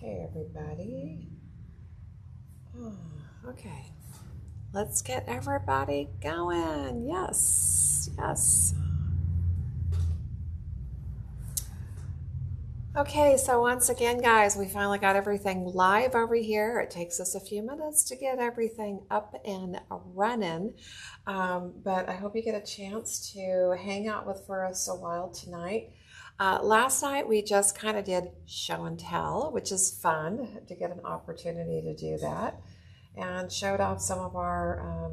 Okay, everybody. Oh, okay, let's get everybody going. Yes, yes. Okay, so once again, guys, we finally got everything live over here. It takes us a few minutes to get everything up and running, but I hope you get a chance to hang out for us a while tonight. Last night we just kind of did show and tell, which is fun to get an opportunity to do that, and showed off some of our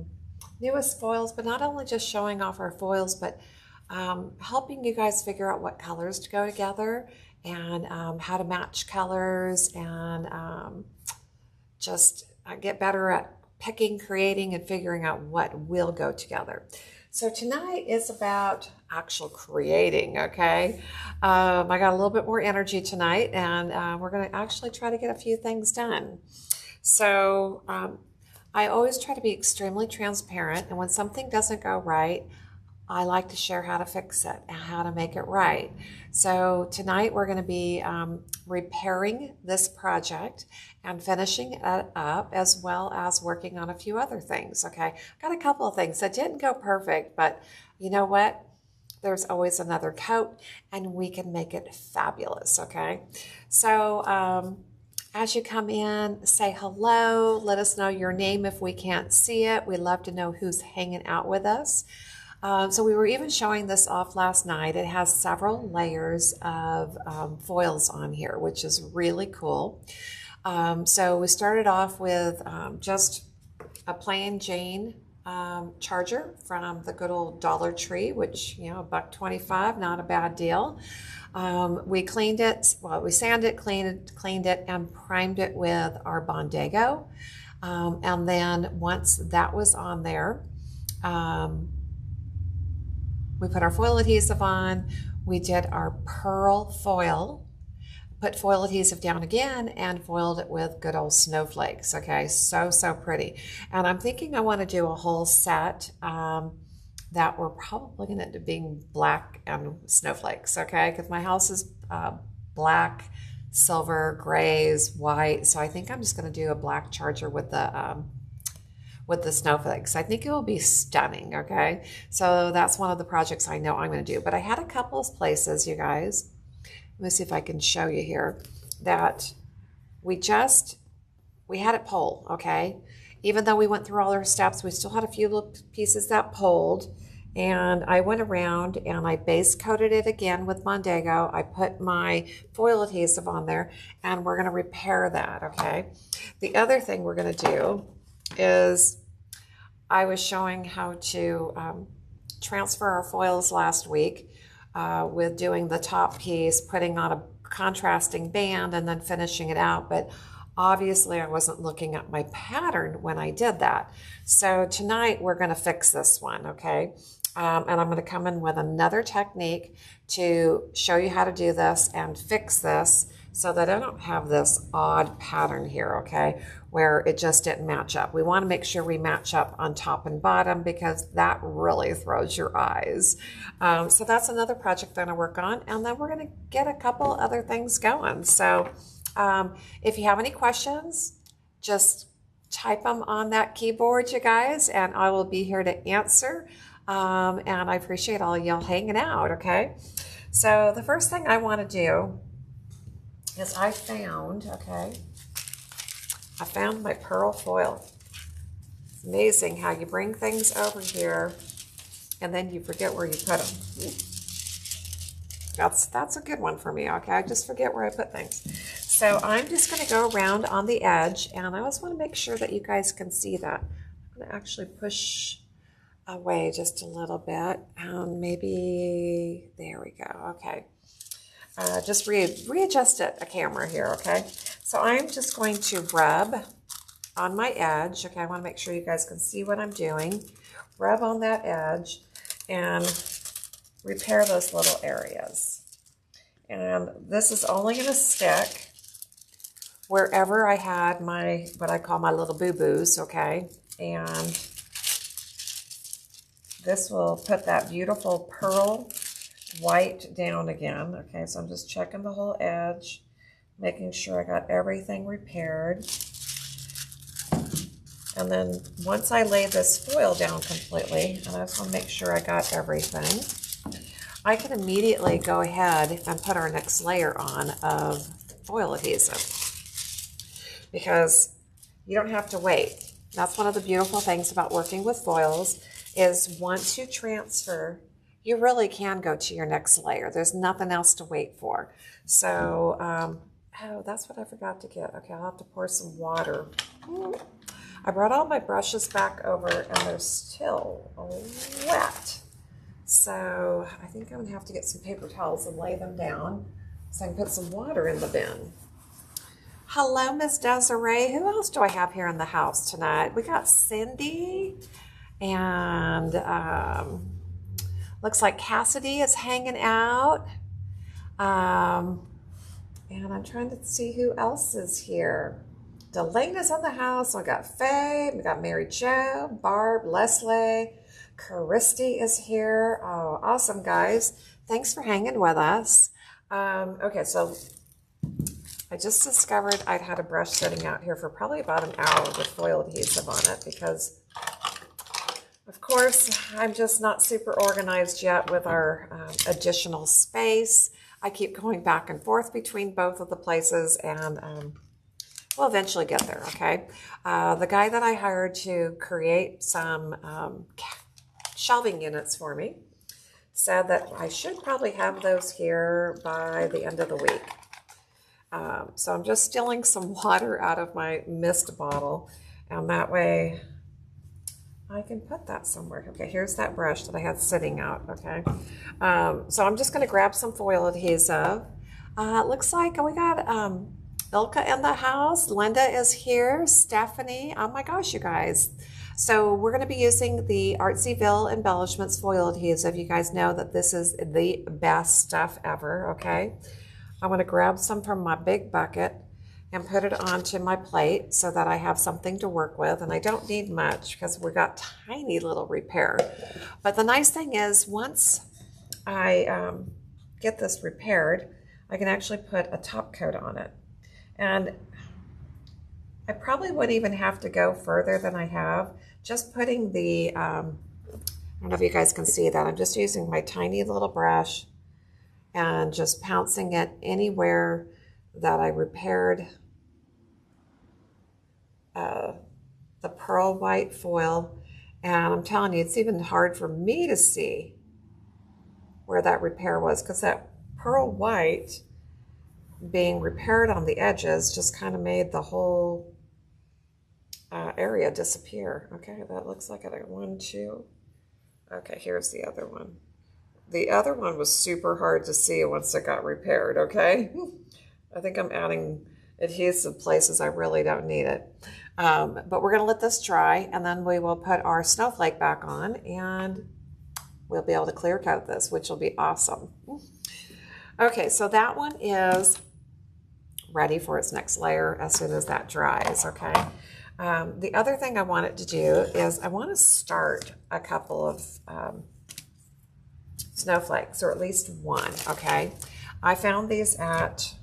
newest foils, but not only just showing off our foils, but helping you guys figure out what colors to go together and how to match colors and just get better at picking, creating, and figuring out what will go together. So tonight is about actual creating, okay? I got a little bit more energy tonight, and we're going to actually try to get a few things done. So I always try to be extremely transparent, and when something doesn't go right, I like to share how to fix it and how to make it right. So tonight we're going to be repairing this project and finishing it up, as well as working on a few other things. Okay, got a couple of things that didn't go perfect, but you know what? There's always another coat and we can make it fabulous. Okay, so as you come in, say hello, let us know your name if we can't see it. We love to know who's hanging out with us. So we were even showing this off last night. It has several layers of foils on here, which is really cool. So we started off with just a plain Jane charger from the good old Dollar Tree, which, you know, $1.25, not a bad deal. We cleaned it, well, we sanded it, cleaned it, and primed it with our Bondago. And then once that was on there, we put our foil adhesive on, we did our pearl foil, put foil adhesive down again, and foiled it with good old snowflakes. Okay, so pretty. And I'm thinking I want to do a whole set that we're probably going to end up being black and snowflakes, okay? Because my house is black, silver, grays, white. So I think I'm just going to do a black charger with the snowflakes. I think it will be stunning, okay? So that's one of the projects I know I'm going to do. But I had a couple of places, you guys, let me see if I can show you here, that we had it pull, okay? Even though we went through all our steps, we still had a few little pieces that pulled. And I went around and I base coated it again with Bondago. I put my foil adhesive on there, and we're going to repair that, okay? The other thing we're going to do is I was showing how to transfer our foils last week with doing the top piece, putting on a contrasting band, and then finishing it out. But obviously I wasn't looking at my pattern when I did that. So tonight we're going to fix this one, okay? And I'm going to come in with another technique to show you how to do this and fix this so that I don't have this odd pattern here, okay, where it just didn't match up. We want to make sure we match up on top and bottom, because that really throws your eyes. So that's another project I'm going to work on, and then we're going to get a couple other things going. So if you have any questions, just type them on that keyboard, you guys, and I will be here to answer. And I appreciate all y'all hanging out, okay? So the first thing I want to do is I found my pearl foil. It's amazing how you bring things over here and then you forget where you put them. That's a good one for me, okay? I just forget where I put things. So I'm just going to go around on the edge, and I always want to make sure that you guys can see that. I'm going to actually push away just a little bit, and maybe there we go. Okay, just readjust it, a camera here. Okay, so I'm just going to rub on my edge. Okay, I want to make sure you guys can see what I'm doing. Rub on that edge and repair those little areas. And this is only going to stick wherever I had my, what I call my little boo-boos, okay? And this will put that beautiful pearl white down again. Okay, so I'm just checking the whole edge, making sure I got everything repaired. And then once I lay this foil down completely, and I just want to make sure I got everything, I can immediately go ahead and put our next layer on of foil adhesive, because you don't have to wait. That's one of the beautiful things about working with foils, is once you transfer, you really can go to your next layer. There's nothing else to wait for. So, oh, that's what I forgot to get. Okay, I'll have to pour some water. I brought all my brushes back over and they're still wet. So I think I'm gonna have to get some paper towels and lay them down so I can put some water in the bin. Hello, Miss Desiree. Who else do I have here in the house tonight? We got Cindy, and looks like Cassidy is hanging out. And I'm trying to see who else is here. Delena's in the house. I got Faye, we got Mary Jo, Barb, Leslie, Christy is here. Oh, awesome, guys. Thanks for hanging with us. Okay, so I just discovered I'd had a brush sitting out here for probably about an hour with foil adhesive on it because, of course, I'm just not super organized yet with our additional space. I keep going back and forth between both of the places, and we'll eventually get there, okay? The guy that I hired to create some shelving units for me said that I should probably have those here by the end of the week. So I'm just stealing some water out of my mist bottle, and that way I can put that somewhere. Okay, here's that brush that I had sitting out, okay? So I'm just gonna grab some foil adhesive. It looks like we got Ilka in the house. Linda is here, Stephanie. Oh my gosh, you guys. So we're gonna be using the Artsyville Embellishments foil adhesive. You guys know that this is the best stuff ever, okay? I'm gonna grab some from my big bucket and put it onto my plate so that I have something to work with. And I don't need much because we got tiny little repair. But the nice thing is, once I get this repaired, I can actually put a top coat on it. And I probably wouldn't even have to go further than I have. Just putting the, I don't know if you guys can see that, I'm just using my tiny little brush and just pouncing it anywhere that I repaired the pearl white foil. And I'm telling you, it's even hard for me to see where that repair was, because that pearl white being repaired on the edges just kind of made the whole area disappear. Okay, that looks like I got 1, 2. Okay, here's the other one. The other one was super hard to see once it got repaired, okay? I think I'm adding adhesive places I really don't need it. But we're gonna let this dry, and then we will put our snowflake back on, and we'll be able to clear coat this, which will be awesome. Okay, so that one is ready for its next layer as soon as that dries, okay? The other thing I wanted to do is I want to start a couple of snowflakes, or at least one, okay? I found these at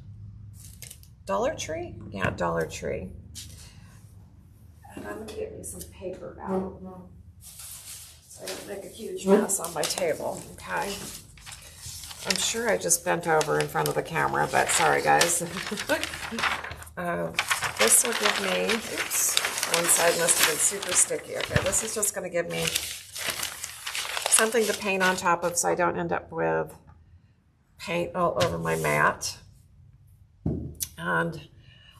Dollar Tree? Yeah, Dollar Tree. And I'm gonna get me some paper out so I don't make a huge mess on my table, okay? I'm sure I just bent over in front of the camera, but sorry guys. This will give me, oops, one side must have been super sticky. Okay, this is just gonna give me something to paint on top of so I don't end up with paint all over my mat. And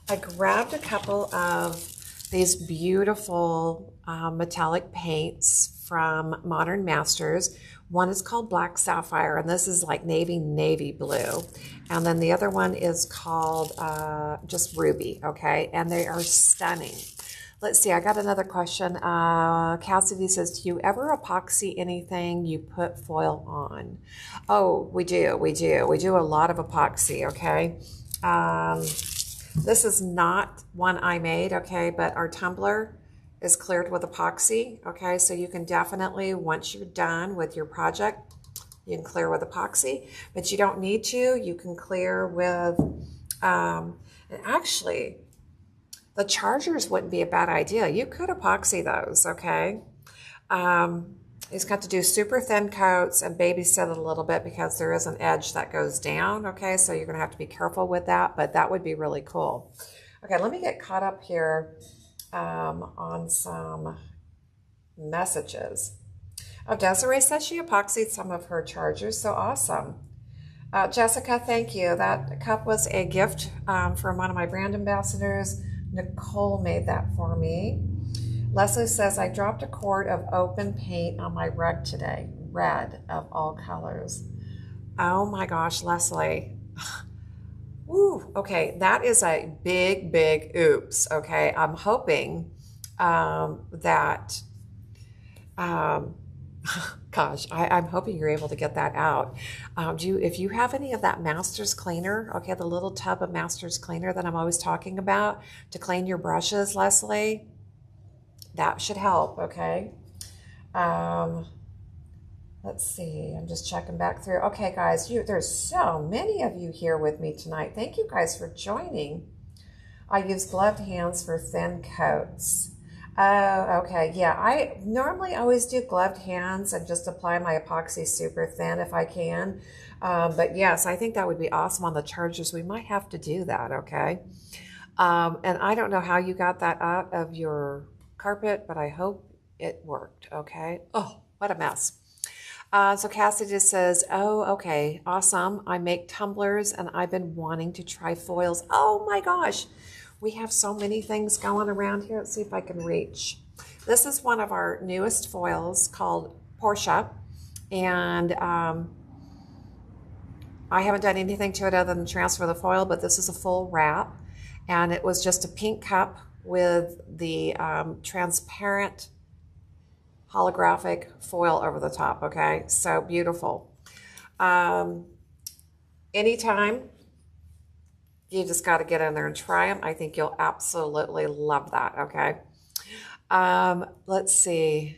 I grabbed a couple of these beautiful metallic paints from Modern Masters. One is called Black Sapphire, and this is like navy blue. And then the other one is called just Ruby, okay? And they are stunning. Let's see, I got another question. Cassidy says, do you ever epoxy anything you put foil on? Oh, we do. We do a lot of epoxy, okay? This is not one I made, okay? But our tumbler is cleared with epoxy, okay? So you can definitely, once you're done with your project, you can clear with epoxy, but you don't need to. You can clear with And actually, the chargers wouldn't be a bad idea. You could epoxy those, okay? He's got to do super thin coats and babysit it a little bit because there is an edge that goes down, okay? So you're going to have to be careful with that, but that would be really cool. Okay, let me get caught up here on some messages. Oh, Desiree says she epoxied some of her chargers, so awesome. Jessica, thank you. That cup was a gift from one of my brand ambassadors. Nicole made that for me. Leslie says, I dropped a quart of open paint on my rug today, red of all colors. Oh my gosh, Leslie. Woo, okay, that is a big, big oops, okay? I'm hoping that, gosh, I'm hoping you're able to get that out. If you have any of that Masters cleaner, okay, the little tub of Masters cleaner that I'm always talking about to clean your brushes, Leslie, that should help, okay? Let's see, I'm just checking back through. Okay, guys, there's so many of you here with me tonight. Thank you guys for joining. I use gloved hands for thin coats. Oh, okay, yeah, I normally always do gloved hands and just apply my epoxy super thin if I can. But yes, I think that would be awesome on the chargers. We might have to do that, okay? And I don't know how you got that out of your carpet, but I hope it worked, okay? Oh, what a mess. So Cassie just says, oh, okay, awesome. I make tumblers and I've been wanting to try foils. Oh my gosh, we have so many things going around here. Let's see if I can reach. This is one of our newest foils called Portia. And I haven't done anything to it other than transfer the foil, but this is a full wrap. And it was just a pink cup with the transparent holographic foil over the top, okay? So beautiful. Anytime, you just got to get in there and try them. I think you'll absolutely love that, okay? Let's see.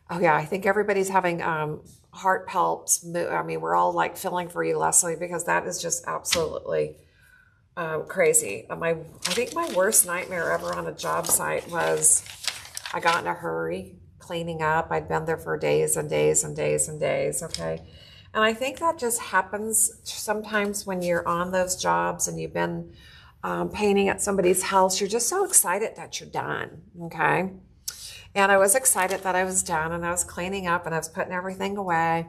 Oh yeah, I think everybody's having heart palps. I mean, we're all like feeling for you, Leslie, because that is just absolutely crazy. I think my worst nightmare ever on a job site was I got in a hurry cleaning up. I'd been there for days and days and days and days, okay? And I think that just happens sometimes when you're on those jobs and you've been painting at somebody's house. You're just so excited that you're done, okay? And I was excited that I was done and I was cleaning up and I was putting everything away.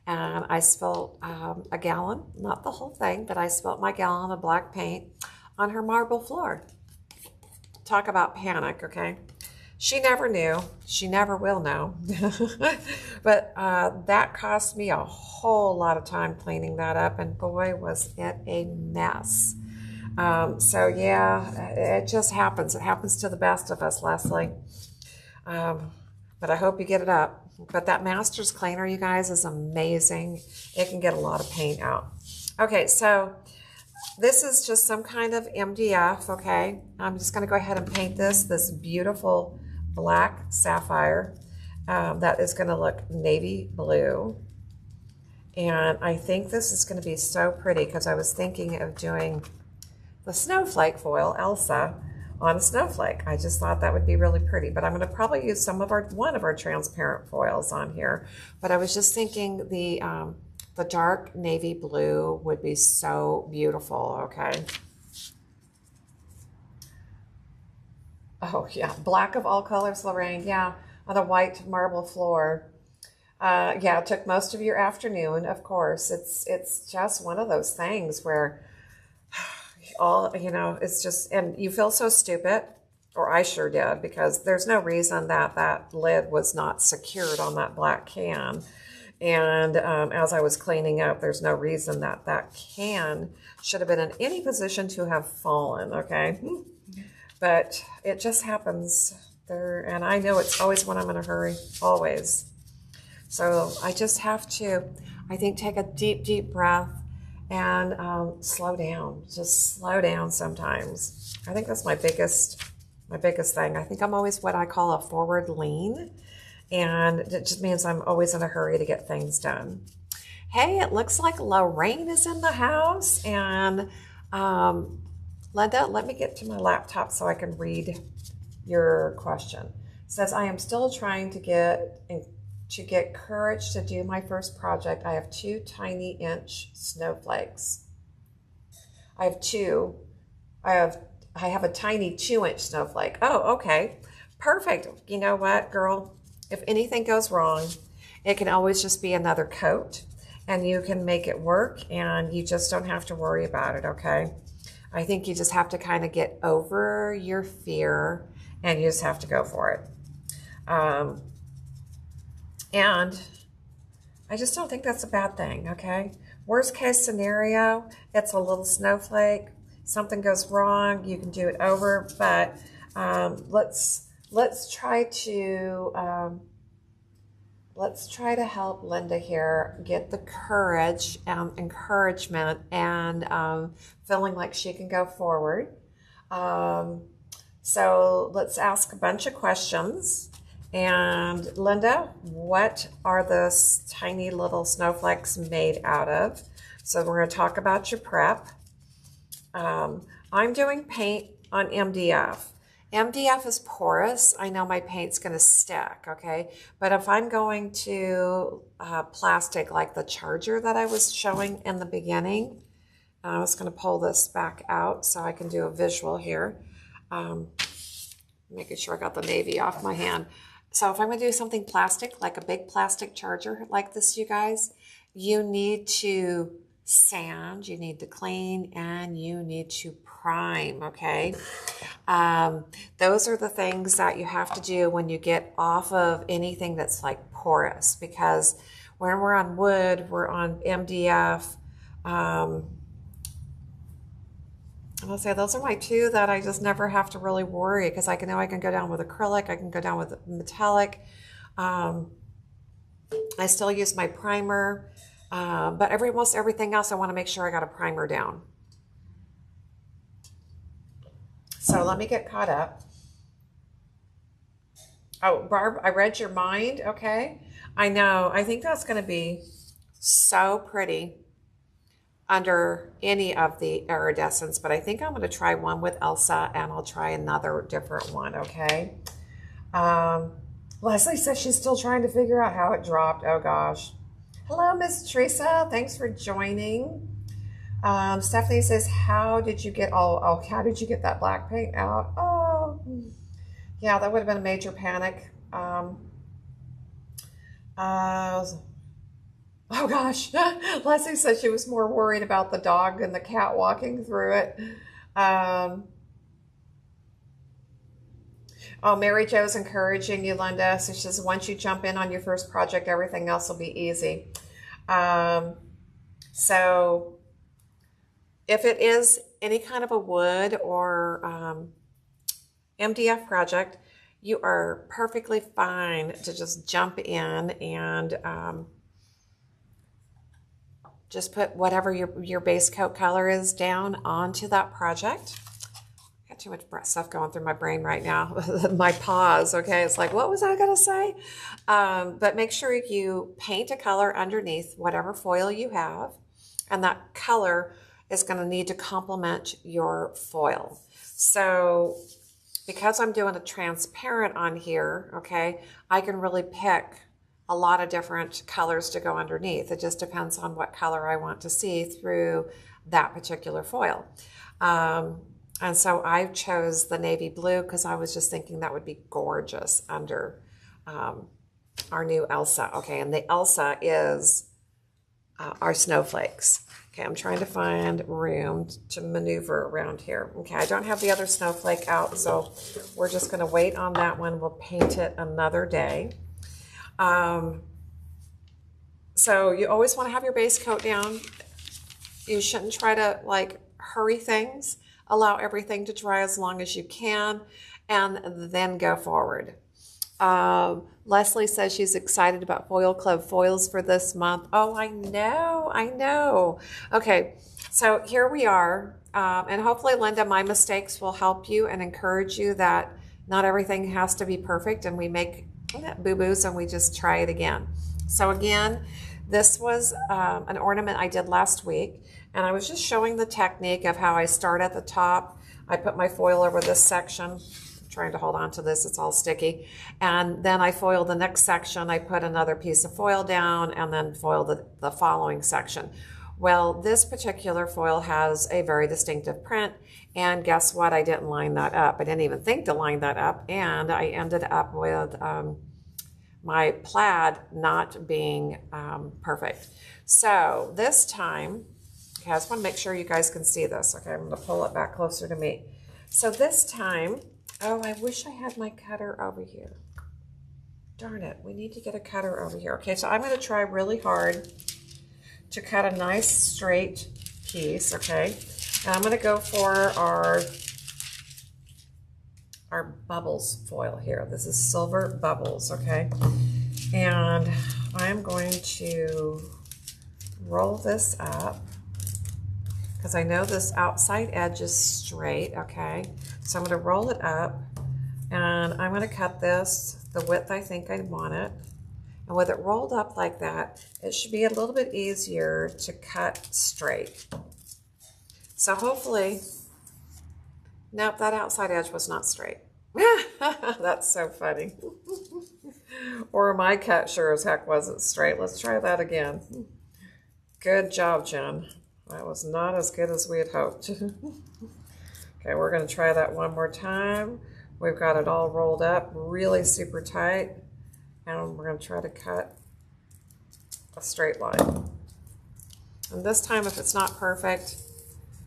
And I spilled a gallon, not the whole thing, but I spilled my gallon of black paint on her marble floor. Talk about panic, okay? She never knew. She never will know. But that cost me a whole lot of time cleaning that up, and boy, was it a mess. So yeah, it just happens. It happens to the best of us, Leslie. But I hope you get it up. But that Masters cleaner, you guys, is amazing. It can get a lot of paint out. Okay, so this is just some kind of MDF, okay? I'm just going to go ahead and paint this beautiful black sapphire that is going to look navy blue. And I think this is going to be so pretty because I was thinking of doing the snowflake foil, Elsa, on a snowflake. I just thought that would be really pretty, but I'm going to probably use one of our transparent foils on here. But I was just thinking the dark navy blue would be so beautiful, okay? Oh yeah, black of all colors, Lorraine, yeah, on a white marble floor. Yeah, it took most of your afternoon, of course. It's just one of those things where it's just, and you feel so stupid, or I sure did, because there's no reason that lid was not secured on that black can. And as I was cleaning up, there's no reason that can should have been in any position to have fallen, okay? But it just happens there, and I know it's always when I'm in a hurry, always. So I just have to, I think, take a deep, deep breath and slow down. Just slow down sometimes. I think that's my biggest thing. I think I'm always what I call a forward lean, and it just means I'm always in a hurry to get things done. Hey, it looks like Lorraine is in the house, and Um, Linda, let me get to my laptop so I can read your question. It says, I am still trying to get courage to do my first project. I have 2 tiny inch snowflakes. I have two. I have a tiny 2-inch snowflake. Oh, okay. Perfect. You know what, girl? If anything goes wrong, it can always just be another coat and you can make it work and you just don't have to worry about it, okay? I think you just have to kind of get over your fear and you just have to go for it. And I just don't think that's a bad thing, okay? Worst case scenario, it's a little snowflake. Something goes wrong, you can do it over, but let's try to help Linda here get the courage, encouragement, and feeling like she can go forward. So let's ask a bunch of questions. And Linda, what are the tiny little snowflakes made out of? So we're going to talk about your prep. I'm doing paint on MDF. MDF is porous. I know my paint's going to stick, okay? But if I'm going to plastic like the charger that I was showing in the beginning, I was going to pull this back out so I can do a visual here. Making sure I got the navy off my hand. So if I'm going to do something plastic, like a big plastic charger like this, you guys, you need to sand, you need to clean, and you need to prime, okay? Those are the things that you have to do when you get off of anything that's like porous, because when we're on wood, we're on MDF. I'll say those are my 2 that I just never have to really worry, because I know I can go down with acrylic, I can go down with metallic. I still use my primer, but almost everything else I want to make sure I got a primer down. So let me get caught up. Oh, Barb, I read your mind. Okay. I know. I think that's going to be so pretty under any of the iridescents, but I think I'm going to try one with Elsa and I'll try another different one, okay? Leslie says she's still trying to figure out how it dropped. Oh gosh. Hello, Miss Teresa. Thanks for joining. Stephanie says, how did you get that black paint out? Oh, yeah, that would have been a major panic. Oh gosh, Leslie said she was more worried about the dog and the cat walking through it. Oh, Mary Jo's encouraging you, Linda. So she says, once you jump in on your first project, everything else will be easy. So if it is any kind of a wood or MDF project, you are perfectly fine to just jump in and just put whatever your base coat color is down onto that project. Got too much stuff going through my brain right now. My pause, okay? It's like, what was I going to say? But make sure you paint a color underneath whatever foil you have, and that color is going to need to complement your foil. So because I'm doing a transparent on here, okay, I can really pick a lot of different colors to go underneath. It just depends on what color I want to see through that particular foil. And so I chose the navy blue because I was just thinking that would be gorgeous under our new Elsa. Okay, and the Elsa is our snowflakes. Okay, I'm trying to find room to maneuver around here. Okay, I don't have the other snowflake out, so we're just going to wait on that one. We'll paint it another day. So you always want to have your base coat down. You shouldn't try to like hurry things. Allow everything to dry as long as you can and then go forward. Leslie says she's excited about Foil Club foils for this month. Oh, I know. Okay, so here we are. And hopefully, Linda, my mistakes will help you and encourage you that not everything has to be perfect and we make boo-boos and we just try it again. So again, This was an ornament I did last week, and I was just showing the technique of how I start at the top. I put my foil over this section. I'm trying to hold on to this, it's all sticky. And then I foil the next section. I put another piece of foil down and then foil the following section. Well, this particular foil has a very distinctive print, and guess what? I didn't line that up. I didn't even think to line that up, and I ended up with my plaid not being perfect. So this time, okay, I just want to make sure you guys can see this. Okay, I'm going to pull it back closer to me. So this time, oh, I wish I had my cutter over here. Darn it, we need to get a cutter over here. Okay, so I'm going to try really hard to cut a nice straight piece, okay? And I'm going to go for our bubbles foil here. This is Silver Bubbles, okay? And I'm going to roll this up because I know this outside edge is straight, okay? So I'm going to roll it up and I'm going to cut this the width I think I want it. And with it rolled up like that, it should be a little bit easier to cut straight. So hopefully, nope, that outside edge was not straight. That's so funny. Or my cut sure as heck wasn't straight. Let's try that again. Good job, Jen. That was not as good as we had hoped. Okay, we're going to try that one more time. We've got it all rolled up really super tight. And we're going to try to cut a straight line. And this time, if it's not perfect,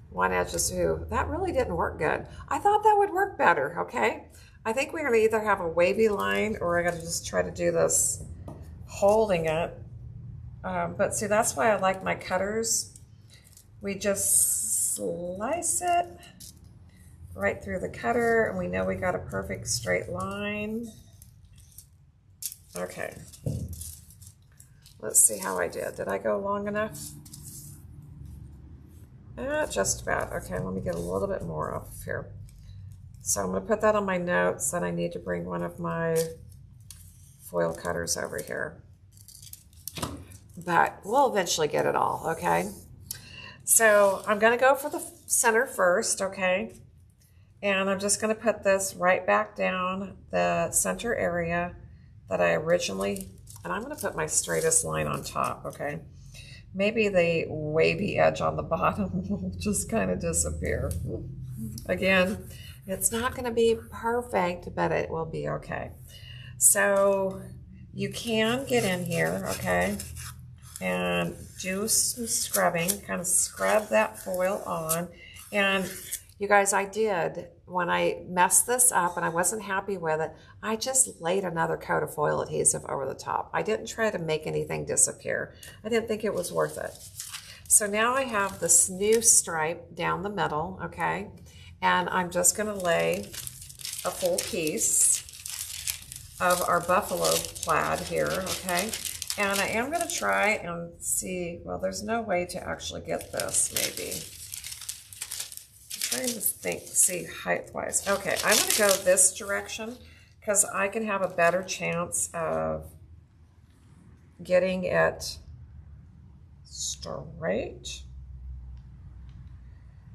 one edge is too. That really didn't work good. I thought that would work better, okay? I think we're going to either have a wavy line or I'm going to just try to do this holding it. But see, that's why I like my cutters. We just slice it right through the cutter and we know we got a perfect straight line. Okay, let's see how I did. Did I go long enough? Just about. Okay, let me get a little bit more up here. So I'm going to put that on my notes, then I need to bring one of my foil cutters over here. But we'll eventually get it all, okay? So I'm going to go for the center first, okay? And I'm just going to put this right back down the center area that I originally, and I'm going to put my straightest line on top, okay? Maybe the wavy edge on the bottom will just kind of disappear. Again, it's not going to be perfect, but it will be okay. So you can get in here, okay, and do some scrubbing, kind of scrub that foil on. And you guys, I did, when I messed this up and I wasn't happy with it, I just laid another coat of foil adhesive over the top. I didn't try to make anything disappear. I didn't think it was worth it. So now I have this new stripe down the middle, okay? And I'm just gonna lay a full piece of our buffalo plaid here, okay? And I am gonna try and see, well, there's no way to actually get this, maybe. Trying to think, see height-wise. Okay, I'm going to go this direction because I can have a better chance of getting it straight.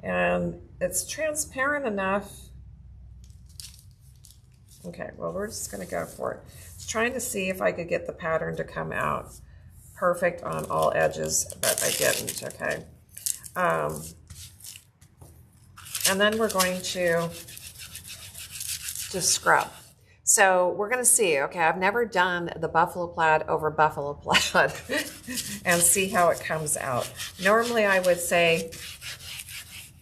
And it's transparent enough. Okay, well, we're just going to go for it. I was trying to see if I could get the pattern to come out perfect on all edges, but I didn't, okay? And then we're going to just scrub. So we're going to see, okay, I've never done the buffalo plaid over buffalo plaid and see how it comes out. Normally I would say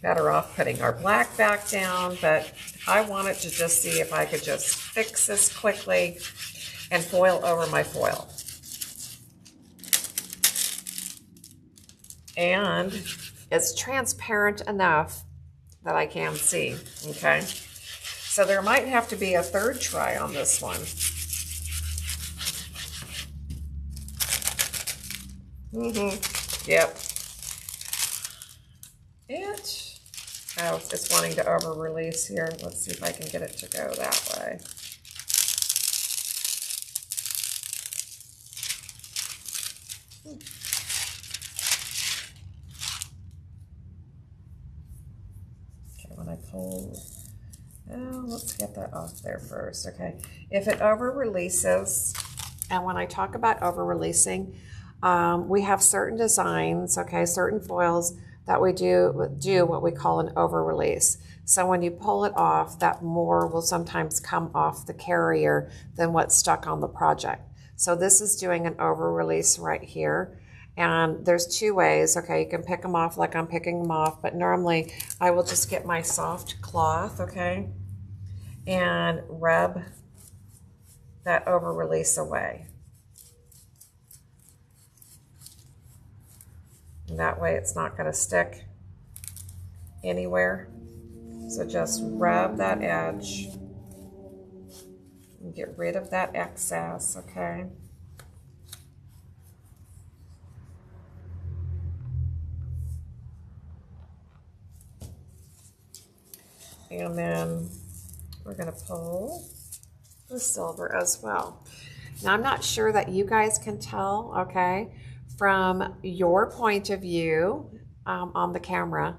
better off putting our black back down, but I wanted to just see if I could just fix this quickly and foil over my foil. And it's transparent enough that I can see, okay? So there might have to be a third try on this one. Yep. It's wanting to over-release here. Let's see if I can get it to go that way. pull. Oh, let's get that off there first. Okay. If it over releases, and when I talk about over releasing, we have certain designs, okay, certain foils that we do what we call an over release. So when you pull it off, that more will sometimes come off the carrier than what's stuck on the project. So this is doing an over release right here. And there's two ways, okay, you can pick them off like I'm picking them off, but normally I will just get my soft cloth, okay, and rub that over release away. And that way it's not going to stick anywhere. So just rub that edge and get rid of that excess, okay? And then we're going to pull the silver as well. Now I'm not sure that you guys can tell, okay, from your point of view on the camera,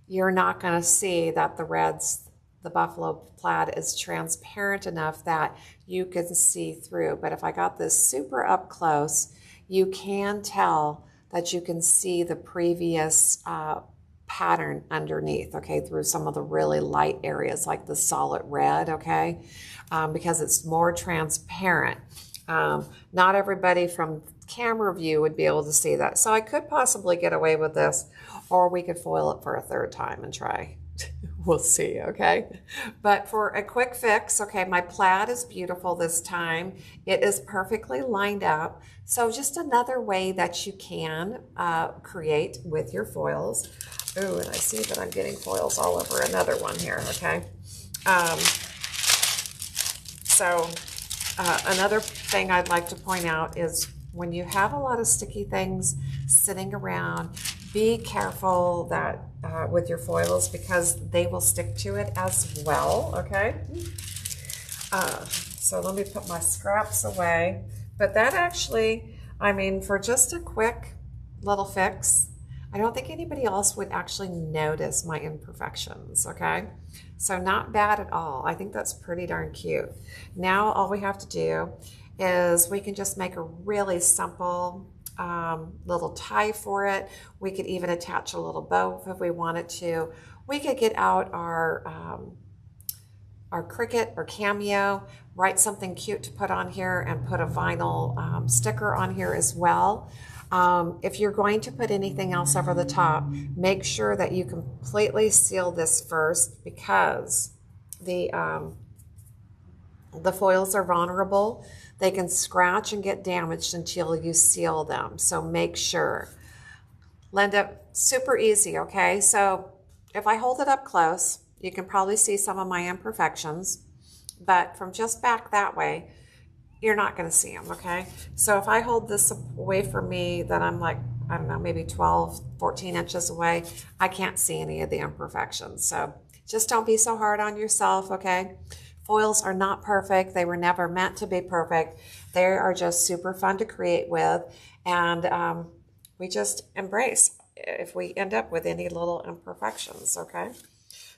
you're not going to see that the buffalo plaid is transparent enough that you can see through. But if I got this super up close, you can tell that you can see the previous pattern underneath, okay, through some of the really light areas like the solid red, okay, because it's more transparent. Not everybody from camera view would be able to see that. So I could possibly get away with this, or we could foil it for a third time and try. We'll see, okay? But for a quick fix, okay, my plaid is beautiful this time. It is perfectly lined up. So just another way that you can create with your foils. Ooh, and I see that I'm getting foils all over another one here, okay? Another thing I'd like to point out is when you have a lot of sticky things sitting around, be careful that with your foils because they will stick to it as well, okay? So let me put my scraps away. But that actually, I mean, for just a quick little fix, I don't think anybody else would actually notice my imperfections, okay? So not bad at all. I think that's pretty darn cute. Now all we have to do is we can just make a really simple little tie for it. We could even attach a little bow if we wanted to. We could get out our Cricut or Cameo, write something cute to put on here and put a vinyl sticker on here as well. If you're going to put anything else over the top, make sure that you completely seal this first because the foils are vulnerable. They can scratch and get damaged until you seal them. So make sure. Linda, super easy, okay? So if I hold it up close, you can probably see some of my imperfections, but from just back that way, you're not going to see them, okay? So if I hold this away from me that I'm like, I don't know, maybe 12, 14 inches away, I can't see any of the imperfections. So just don't be so hard on yourself, okay? Foils are not perfect. They were never meant to be perfect. They are just super fun to create with. And we just embrace if we end up with any little imperfections, okay?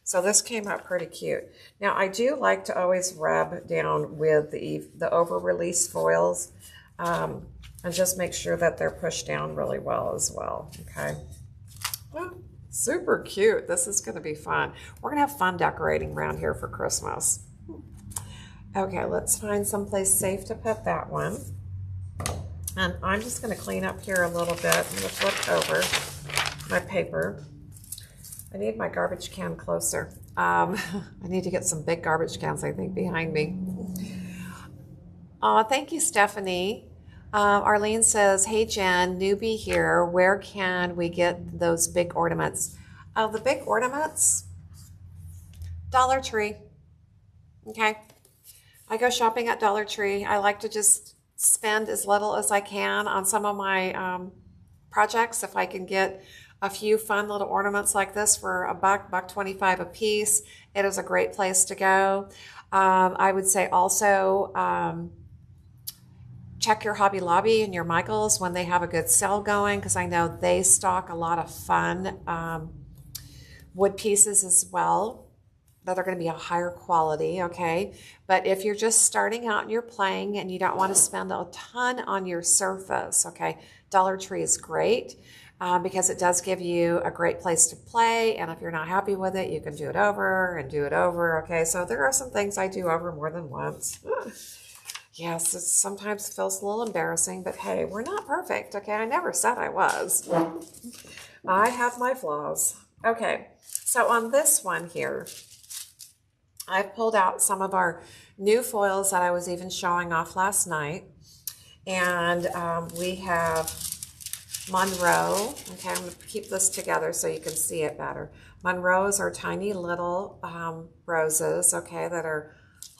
So this came out pretty cute. Now I do like to always rub down with the over release foils and just make sure that they're pushed down really well as well, okay? Well, super cute. This is gonna be fun. We're gonna have fun decorating around here for Christmas. Okay, let's find someplace safe to put that one. And I'm just gonna clean up here a little bit. I'm gonna flip over my paper. I need my garbage can closer. I need to get some big garbage cans, I think, behind me. Thank you, Stephanie. Arlene says, hey, Jen, newbie here. Where can we get those big ornaments? The big ornaments? Dollar Tree. Okay. I go shopping at Dollar Tree. I like to just spend as little as I can on some of my projects. If I can get a few fun little ornaments like this for $1.25 a piece, it is a great place to go. I would say also check your Hobby Lobby and your Michaels when they have a good sale going, because I know they stock a lot of fun wood pieces as well. that are going to be a higher quality, okay? But if you're just starting out and you're playing and you don't want to spend a ton on your surface, okay, Dollar Tree is great because it does give you a great place to play. And if you're not happy with it, you can do it over and do it over, okay? So there are some things I do over more than once. Yes, it sometimes feels a little embarrassing, but hey, we're not perfect, okay? I never said I was. I have my flaws. Okay, so on this one here, I've pulled out some of our new foils that I was even showing off last night. And we have Monroe. Okay, I'm going to keep this together so you can see it better. Monroes are tiny little roses, okay, that are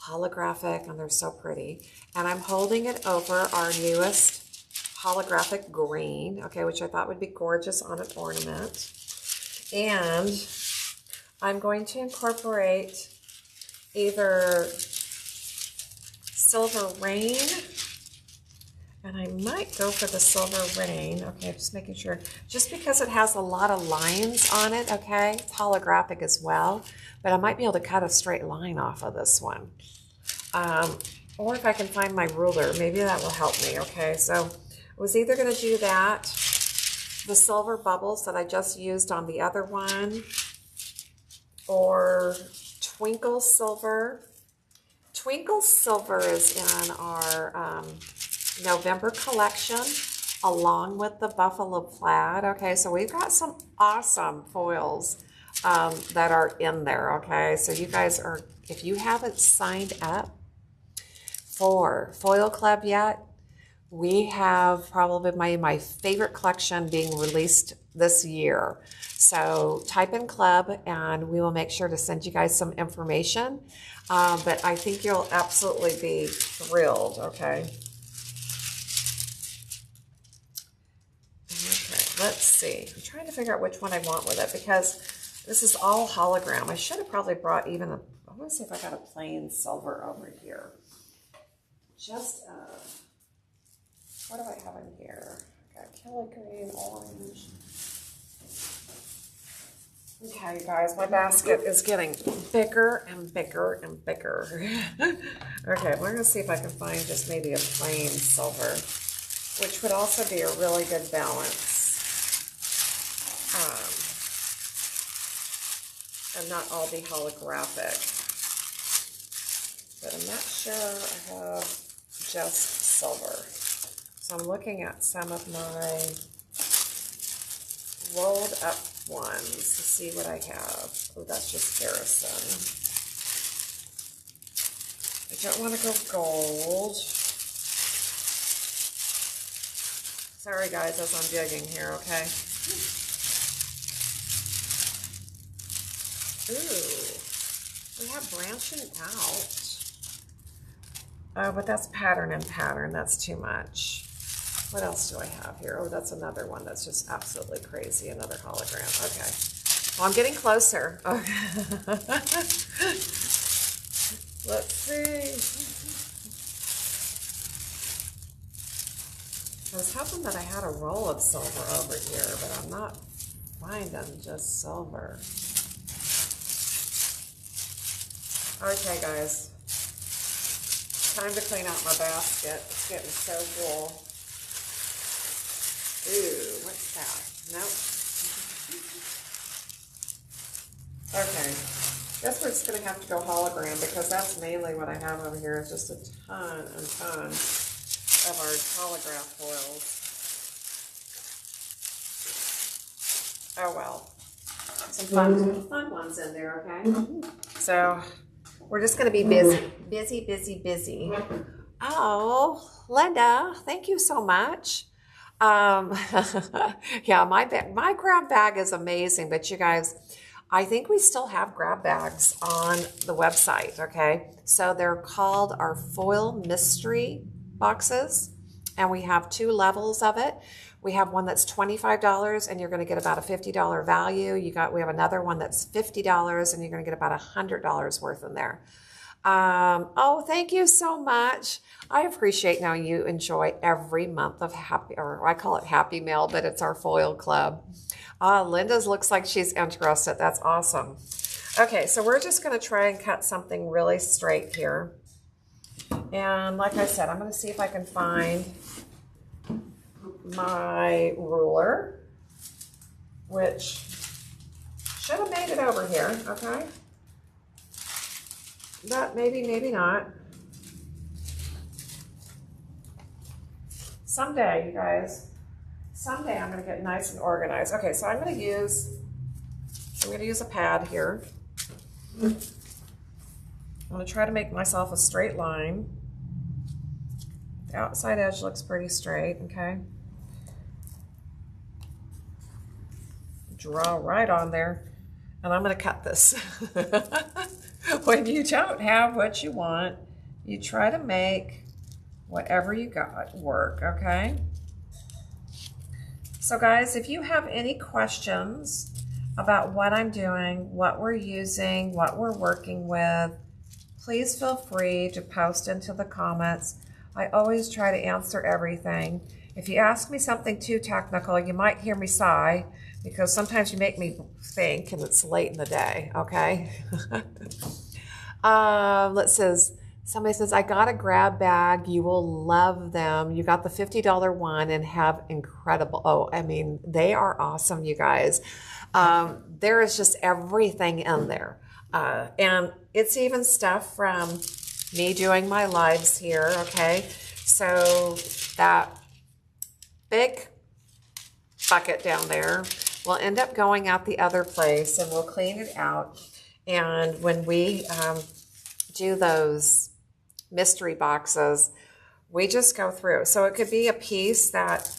holographic and they're so pretty. And I'm holding it over our newest holographic green, okay, which I thought would be gorgeous on an ornament. And I'm going to incorporate either Silver Rain, and I might go for the Silver Rain. Okay, just making sure. Just because it has a lot of lines on it, okay? It's holographic as well, but I might be able to cut a straight line off of this one. Or if I can find my ruler, maybe that will help me, okay? So I was either going to do that, the silver bubbles that I just used on the other one, or Twinkle Silver. Twinkle Silver is in our November collection along with the Buffalo Plaid. Okay, so we've got some awesome foils that are in there. Okay, so you guys are, if you haven't signed up for Foil Club yet, we have probably my favorite collection being released this year. So type in club and we will make sure to send you guys some information. But I think you'll absolutely be thrilled, okay? Okay, let's see. I'm trying to figure out which one I want with it because this is all hologram. I should have probably brought even a, I want to see if I got a plain silver over here. Just, what do I have in here? I got Kelly Green, orange. Okay, you guys, my basket is getting bigger and bigger and bigger. Okay, we're gonna see if I can find just maybe a plain silver, which would also be a really good balance. And not all be holographic. But I'm not sure I have just silver. So I'm looking at some of my rolled up ones to see what I have. Oh, that's just Harrison. I don't want to go gold. Sorry guys, as I'm digging here, okay? Ooh, we have branching out. Oh, but that's pattern and pattern. That's too much. What else do I have here? Oh, that's another one that's just absolutely crazy. Another hologram. Okay. Well, I'm getting closer. Okay. Let's see. I was hoping that I had a roll of silver over here, but I'm not finding just silver. Okay, guys. Time to clean out my basket. It's getting so full. Ooh, what's that? Nope. Okay. Guess we're just going to have to go hologram because that's mainly what I have over here is just a ton and ton of our holograph foils. Oh well. Some fun ones in there, okay? So we're just going to be busy. Oh, Linda, thank you so much. Yeah, my grab bag is amazing, but you guys, I think we still have grab bags on the website, okay? So they're called our foil mystery boxes, and we have 2 levels of it. We have one that's $25 and you're going to get about a $50 value. We have another one that's $50 and you're going to get about $100 worth in there. Oh, thank you so much. I appreciate knowing you enjoy every month of happy, or I call it Happy Mail, but it's our foil club. Linda's looks like she's interested. That's awesome. Okay, so we're just going to try and cut something really straight here. And like I said, I'm going to see if I can find my ruler, which should have made it over here, okay? But maybe, maybe not. Someday, you guys, someday I'm going to get nice and organized. Okay, so I'm going to use a pad here. I'm going to try to make myself a straight line. The outside edge looks pretty straight, okay? Draw right on there, and I'm going to cut this. When you don't have what you want, you try to make whatever you got work, okay? So guys, if you have any questions about what I'm doing, what we're using, what we're working with, please feel free to post into the comments. I always try to answer everything. If you ask me something too technical, you might hear me sigh, because sometimes you make me think and it's late in the day, okay? Somebody says, I got a grab bag. You will love them. You got the $50 one and have incredible, oh, I mean, they are awesome, you guys. There is just everything in there. And it's even stuff from me doing my lives here, okay? So that big bucket down there will end up going out the other place, and we'll clean it out. And when we do those mystery boxes, we just go through. So it could be a piece that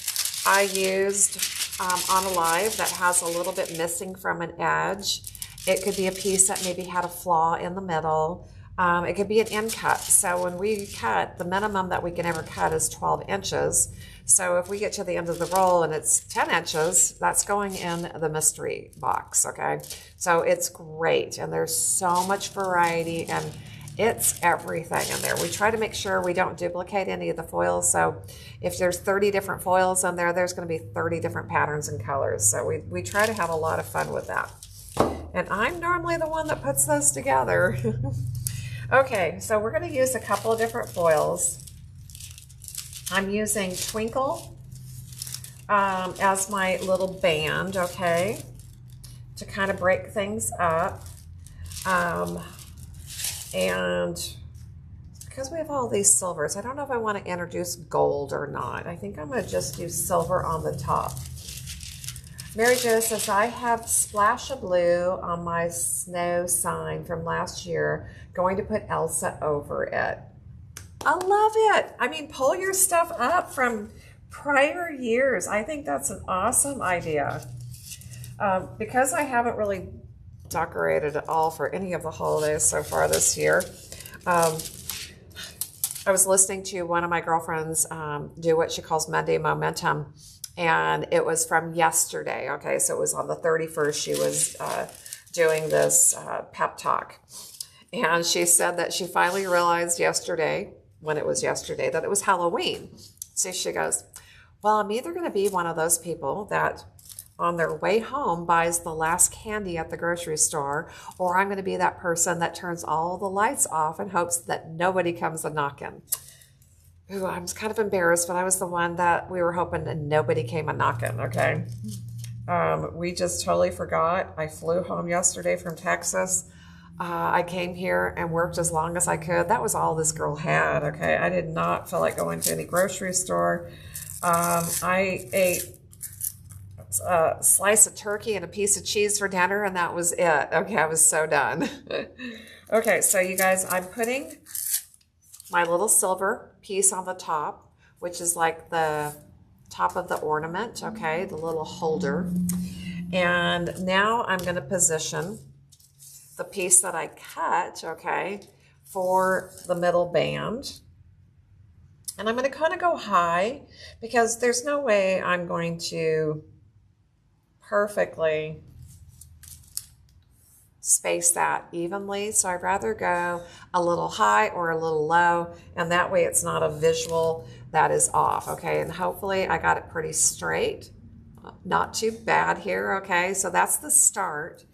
I used on a live that has a little bit missing from an edge. It could be a piece that maybe had a flaw in the middle. It could be an end cut. So when we cut, the minimum that we can ever cut is 12 inches. So if we get to the end of the roll and it's 10 inches, that's going in the mystery box, okay? So it's great, and there's so much variety, and it's everything in there. We try to make sure we don't duplicate any of the foils. So if there's 30 different foils in there, there's going to be 30 different patterns and colors. So we try to have a lot of fun with that. And I'm normally the one that puts those together. Okay, so we're going to use a couple of different foils. I'm using Twinkle as my little band, okay, to kind of break things up. And because we have all these silvers, I don't know if I want to introduce gold or not. I think I'm going to just do silver on the top. Mary Jo says, I have Splash of Blue on my snow sign from last year, going to put Elsa over it. I love it. I mean, pull your stuff up from prior years. I think that's an awesome idea. Because I haven't really decorated at all for any of the holidays so far this year, I was listening to one of my girlfriends do what she calls Monday Momentum, and it was from yesterday, okay? So it was on the 31st, she was doing this pep talk. And she said that she finally realized yesterday, when it was yesterday, that it was Halloween. So she goes, well, I'm either going to be one of those people that on their way home buys the last candy at the grocery store, or I'm going to be that person that turns all the lights off and hopes that nobody comes a knocking. Ooh, I'm kind of embarrassed, but I was the one that we were hoping and nobody came a knocking, okay? We just totally forgot. I flew home yesterday from Texas. I came here and worked as long as I could. That was all this girl had, okay? I did not feel like going to any grocery store. I ate a slice of turkey and a piece of cheese for dinner, and that was it. Okay, I was so done. Okay, so you guys, I'm putting my little silver piece on the top, which is like the top of the ornament, okay, the little holder. And now I'm going to position the piece that I cut, okay, for the middle band. And I'm going to kind of go high because there's no way I'm going to perfectly space that evenly. So I'd rather go a little high or a little low, and that way it's not a visual that is off, okay? And hopefully I got it pretty straight. Not too bad here, okay? So that's the start.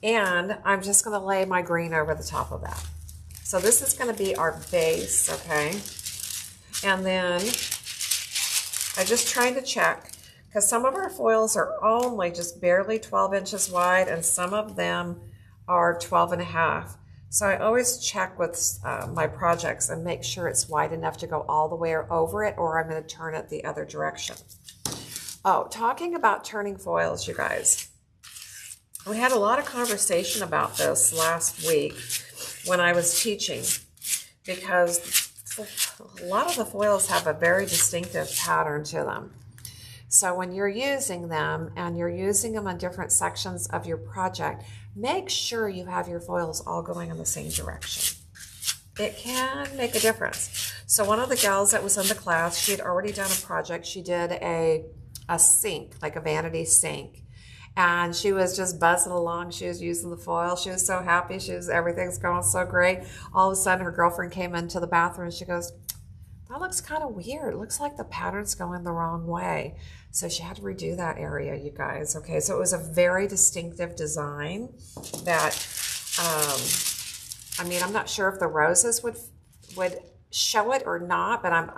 And I'm just going to lay my green over the top of that. So this is going to be our base, okay? And then I just trying to check, because some of our foils are only just barely 12 inches wide and some of them are 12 and a half. So I always check with my projects and make sure it's wide enough to go all the way over it, or I'm going to turn it the other direction. Oh, talking about turning foils, you guys. We had a lot of conversation about this last week when I was teaching, because a lot of the foils have a very distinctive pattern to them. So when you're using them and you're using them on different sections of your project, make sure you have your foils all going in the same direction. It can make a difference. So one of the gals that was in the class, she had already done a project. She did a sink, like a vanity sink. And she was just buzzing along. She was using the foil. She was so happy. Everything's going so great. All of a sudden, her girlfriend came into the bathroom and she goes, that looks kind of weird. It looks like the pattern's going the wrong way. So she had to redo that area, you guys. Okay, so it was a very distinctive design that, I mean, I'm not sure if the roses would show it or not, but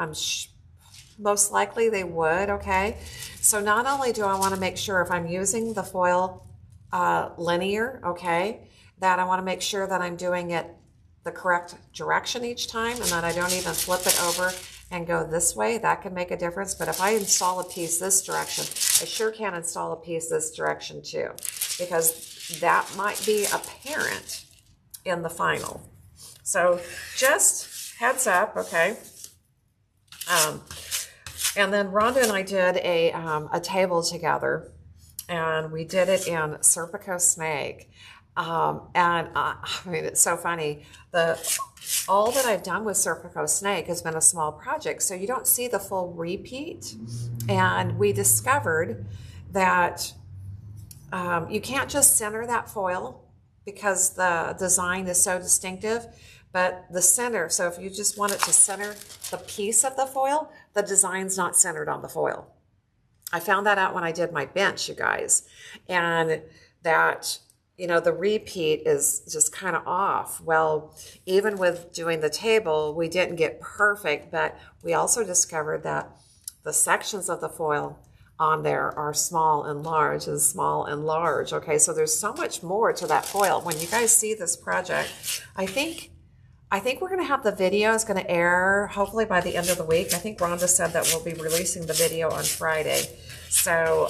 most likely they would, okay? So not only do I want to make sure if I'm using the foil linear, okay, that I want to make sure that I'm doing it the correct direction each time and that I don't even flip it over and go this way. That can make a difference. But if I install a piece this direction, I sure can install a piece this direction too, because that might be apparent in the final. So just heads up, okay? And then Rhonda and I did a table together, and we did it in Serpico Snake. I mean, it's so funny. All that I've done with Serpico Snake has been a small project, so you don't see the full repeat. And we discovered that you can't just center that foil because the design is so distinctive, but the center, so if you just want it to center the piece of the foil, the design's not centered on the foil. I found that out when I did my bench, you guys, and that, you know, the repeat is just kind of off. Well, even with doing the table, we didn't get perfect, but we also discovered that the sections of the foil on there are small and large and small and large. Okay, so there's so much more to that foil. When you guys see this project, I think we're going to have the video is going to air hopefully by the end of the week. I think Rhonda said that we'll be releasing the video on Friday. So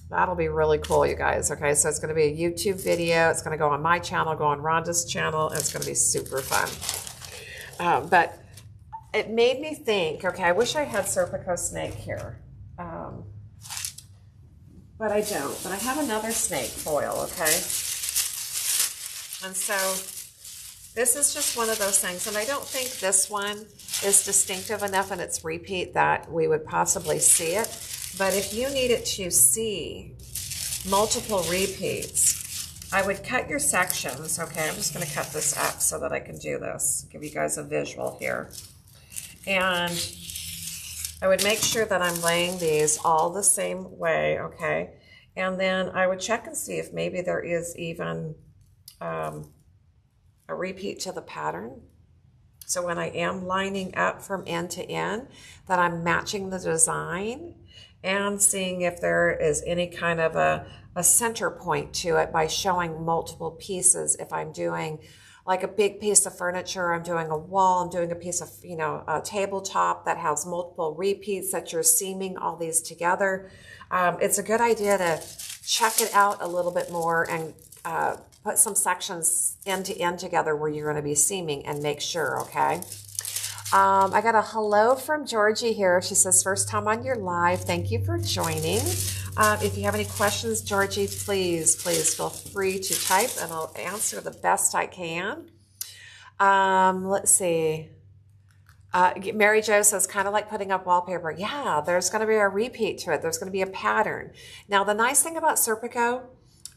that'll be really cool, you guys. Okay, so it's going to be a YouTube video. It's going to go on my channel, go on Rhonda's channel, and it's going to be super fun. But it made me think, okay, I wish I had Serpico Snake here. But I don't. But I have another snake foil, okay? And so this is just one of those things. And I don't think this one is distinctive enough in its repeat that we would possibly see it. But if you needed to see multiple repeats, I would cut your sections. Okay, I'm just going to cut this up so that I can do this, give you guys a visual here. And I would make sure that I'm laying these all the same way, okay? And then I would check and see if maybe there is even a repeat to the pattern. So when I am lining up from end to end, that I'm matching the design and seeing if there is any kind of a center point to it by showing multiple pieces. If I'm doing like a big piece of furniture, I'm doing a wall, I'm doing a piece of, you know, a tabletop that has multiple repeats that you're seaming all these together. It's a good idea to check it out a little bit more and put some sections end to end together where you're going to be seaming and make sure, okay? I got a hello from Georgie here. She says, first time on your live. Thank you for joining. If you have any questions, Georgie, please feel free to type and I'll answer the best I can. Let's see. Mary Jo says, kind of like putting up wallpaper. Yeah, there's going to be a repeat to it. There's going to be a pattern. Now, the nice thing about Serpico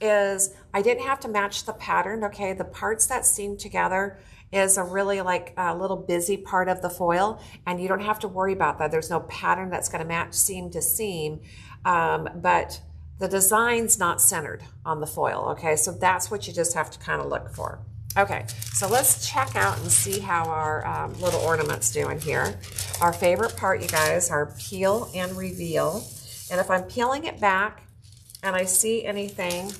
is I didn't have to match the pattern, okay? The parts that seam together is a really like a little busy part of the foil, and you don't have to worry about that. There's no pattern that's going to match seam to seam, but the design's not centered on the foil, okay? So that's what you just have to kind of look for. Okay, so let's check out and see how our little ornament's doing here. Our favorite part, you guys, are peel and reveal. And if I'm peeling it back and I see anything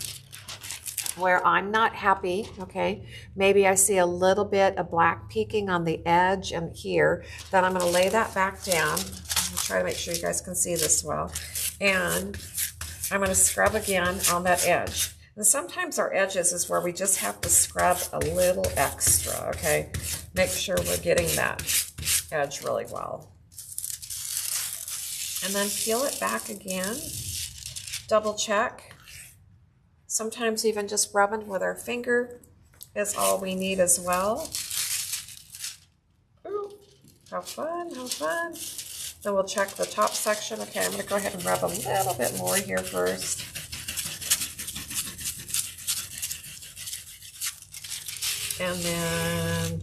where I'm not happy, okay, maybe I see a little bit of black peeking on the edge and here, then I'm going to lay that back down. I'm try to make sure you guys can see this well. And I'm going to scrub again on that edge. And sometimes our edges is where we just have to scrub a little extra, okay? Make sure we're getting that edge really well. And then peel it back again. Double check. Sometimes even just rubbing with our finger is all we need as well. Ooh, how fun, how fun. Then we'll check the top section. Okay, I'm going to go ahead and rub a little bit more here first. And then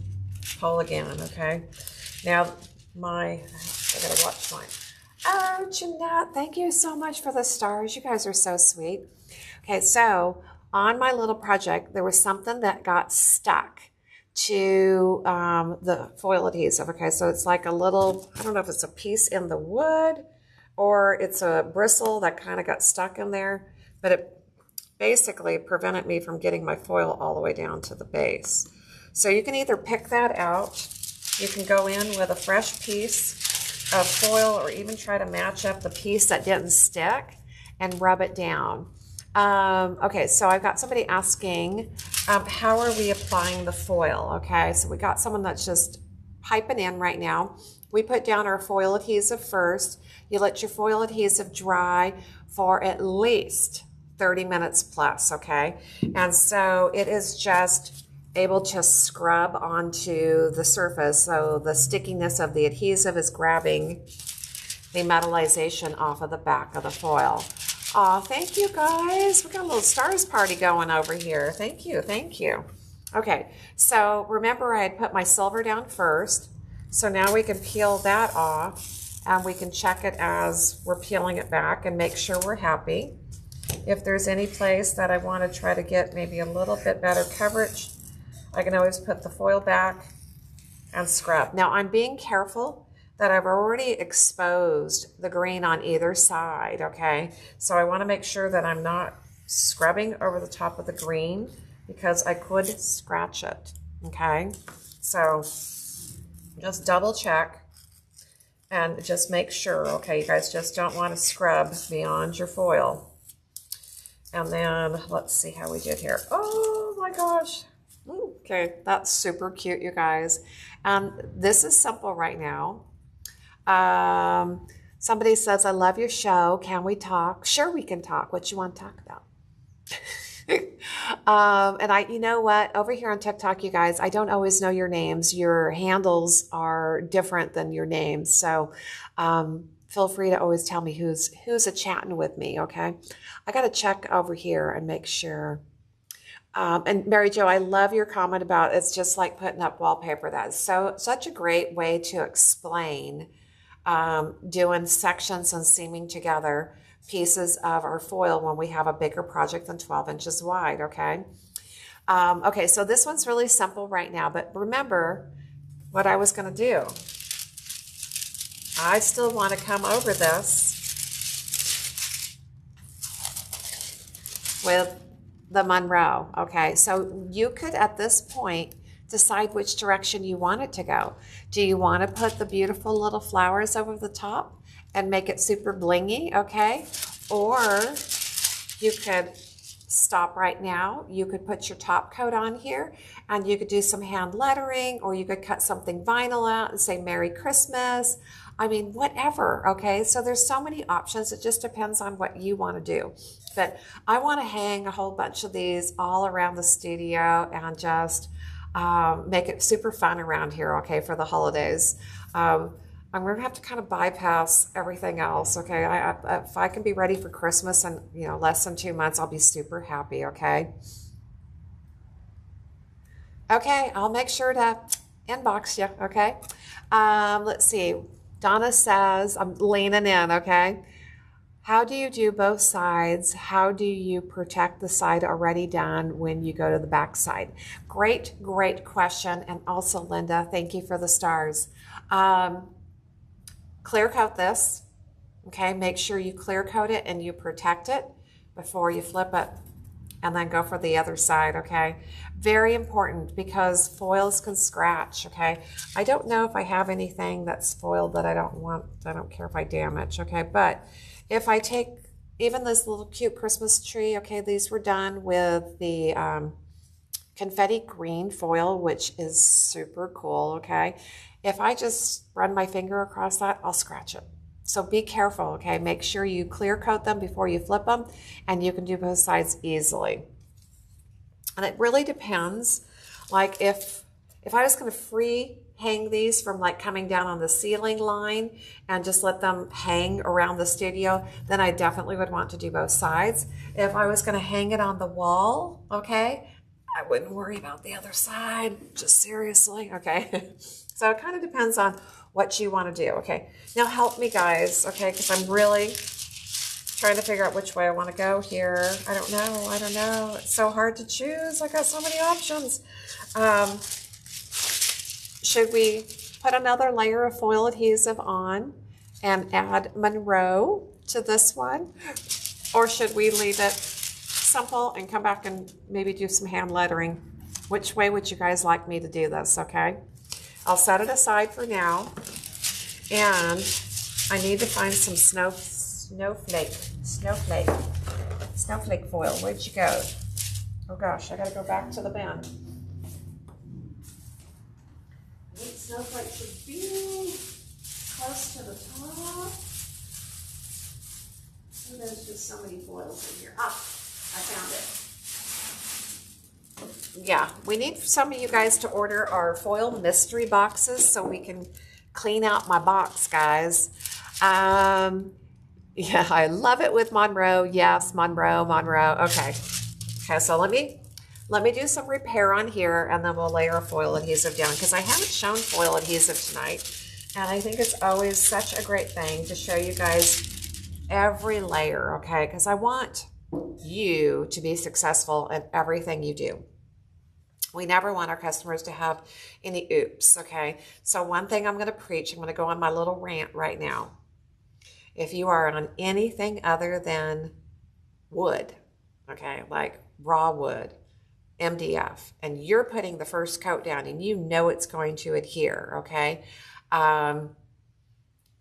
pull again, okay? Now, I gotta watch mine. Oh, Jeanette, thank you so much for the stars. You guys are so sweet. Okay, so on my little project, there was something that got stuck to the foil adhesive. Okay, so it's like a little, I don't know if it's a piece in the wood or it's a bristle that kind of got stuck in there, but it basically prevented me from getting my foil all the way down to the base. So you can either pick that out, you can go in with a fresh piece of foil or even try to match up the piece that didn't stick and rub it down. Okay, so I've got somebody asking, how are we applying the foil? Okay, so we got someone that's just piping in right now. We put down our foil adhesive first. You let your foil adhesive dry for at least 30 minutes plus, okay? And so it is just able to scrub onto the surface. So the stickiness of the adhesive is grabbing the metallization off of the back of the foil. Oh, thank you guys. We got a little stars party going over here. Thank you, thank you. Okay, so remember I had put my silver down first. So now we can peel that off and we can check it as we're peeling it back and make sure we're happy. If there's any place that I want to try to get maybe a little bit better coverage, I can always put the foil back and scrub. Now I'm being careful that I've already exposed the green on either side, okay? So I want to make sure that I'm not scrubbing over the top of the green because I could scratch it, okay? So just double check and just make sure, okay? You guys just don't want to scrub beyond your foil. And then let's see how we did here. Oh my gosh. Okay, that's super cute, you guys. This is simple right now. Somebody says, I love your show. Can we talk? Sure, we can talk. What you want to talk about? And you know what? Over here on TikTok, you guys, I don't always know your names. Your handles are different than your names. So, feel free to always tell me who's a chatting with me. Okay. I got to check over here and make sure. And Mary Jo, I love your comment about it's just like putting up wallpaper. That is such a great way to explain doing sections and seaming together pieces of our foil when we have a bigger project than 12 inches wide, okay? Okay, so this one's really simple right now, but remember what I was going to do. I still want to come over this with the Monroe, okay? So you could, at this point, decide which direction you want it to go. Do you want to put the beautiful little flowers over the top and make it super blingy, okay? Or you could stop right now. You could put your top coat on here and you could do some hand lettering, or you could cut something vinyl out and say Merry Christmas. I mean, whatever, okay? So there's so many options. It just depends on what you want to do. But I want to hang a whole bunch of these all around the studio and just make it super fun around here, okay, for the holidays. I'm going to have to kind of bypass everything else, okay? If I can be ready for Christmas in, less than 2 months, I'll be super happy, okay? Okay, I'll make sure to inbox you, okay? Let's see. Donna says, I'm leaning in, okay? How do you do both sides? How do you protect the side already done when you go to the back side? Great, great question. And also, Linda, thank you for the stars. Clear coat this, okay? Make sure you clear coat it and you protect it before you flip it, and then go for the other side, okay? Very important because foils can scratch, okay? I don't know if I have anything that's foiled that I don't want. I don't care if I damage, okay? But if I take even this little cute Christmas tree, okay, these were done with the confetti green foil, which is super cool, okay? If I just run my finger across that, I'll scratch it. So be careful, okay? Make sure you clear coat them before you flip them, and you can do both sides easily. And it really depends. Like if I was going to free hang these from like coming down on the ceiling line and just let them hang around the studio, then I definitely would want to do both sides. If I was going to hang it on the wall, okay, I wouldn't worry about the other side, just seriously, okay? So it kind of depends on what you want to do, okay? Now help me, guys, okay, because I'm really trying to figure out which way I want to go here. I don't know. It's so hard to choose. I got so many options. Should we put another layer of foil adhesive on and add Monroe to this one? Or should we leave it simple and come back and maybe do some hand lettering? Which way would you guys like me to do this, okay? I'll set it aside for now. And I need to find some snowflake foil. Where'd you go? Oh gosh, I gotta go back to the bin. I think snowflake should be close to the top. Oh, there's just so many foils in here. Ah, I found it. Yeah, we need some of you guys to order our foil mystery boxes so we can clean out my box, guys. Yeah, I love it with Monroe. Yes, Monroe. Okay, so let me do some repair on here, and then we'll layer a foil adhesive down, because I haven't shown foil adhesive tonight, and I think it's always such a great thing to show you guys every layer, okay? Because I want you to be successful in everything you do. We never want our customers to have any oops, okay? So one thing I'm going to preach, I'm going to go on my little rant right now. If you are on anything other than wood, okay, like raw wood, MDF, and you're putting the first coat down and you know it's going to adhere, okay,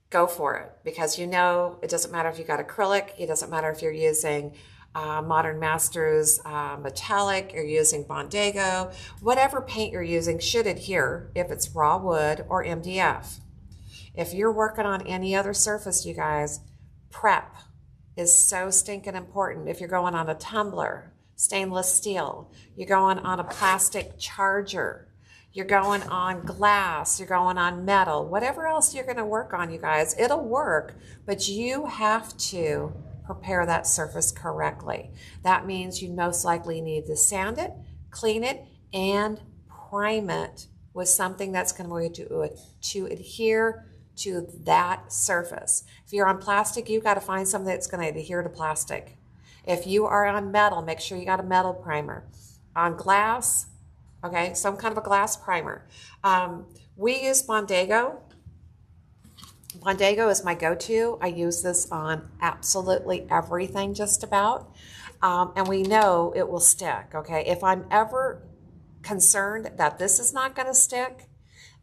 go for it, because you know it doesn't matter if you got acrylic, it doesn't matter if you're using Modern Masters metallic, you're using Bondago, whatever paint you're using should adhere if it's raw wood or MDF. If you're working on any other surface, you guys, prep is so stinking important. If you're going on a tumbler, stainless steel, you're going on a plastic charger, you're going on glass, you're going on metal, whatever else you're going to work on, you guys, it'll work, but you have to prepare that surface correctly. That means you most likely need to sand it, clean it, and prime it with something that's going to adhere to that surface. If you're on plastic, you've got to find something that's going to adhere to plastic. If you are on metal, make sure you got a metal primer. On glass, okay, some kind of a glass primer. We use Bondago. Bondago is my go-to. I use this on absolutely everything just about. And we know it will stick, okay? If I'm ever concerned that this is not going to stick,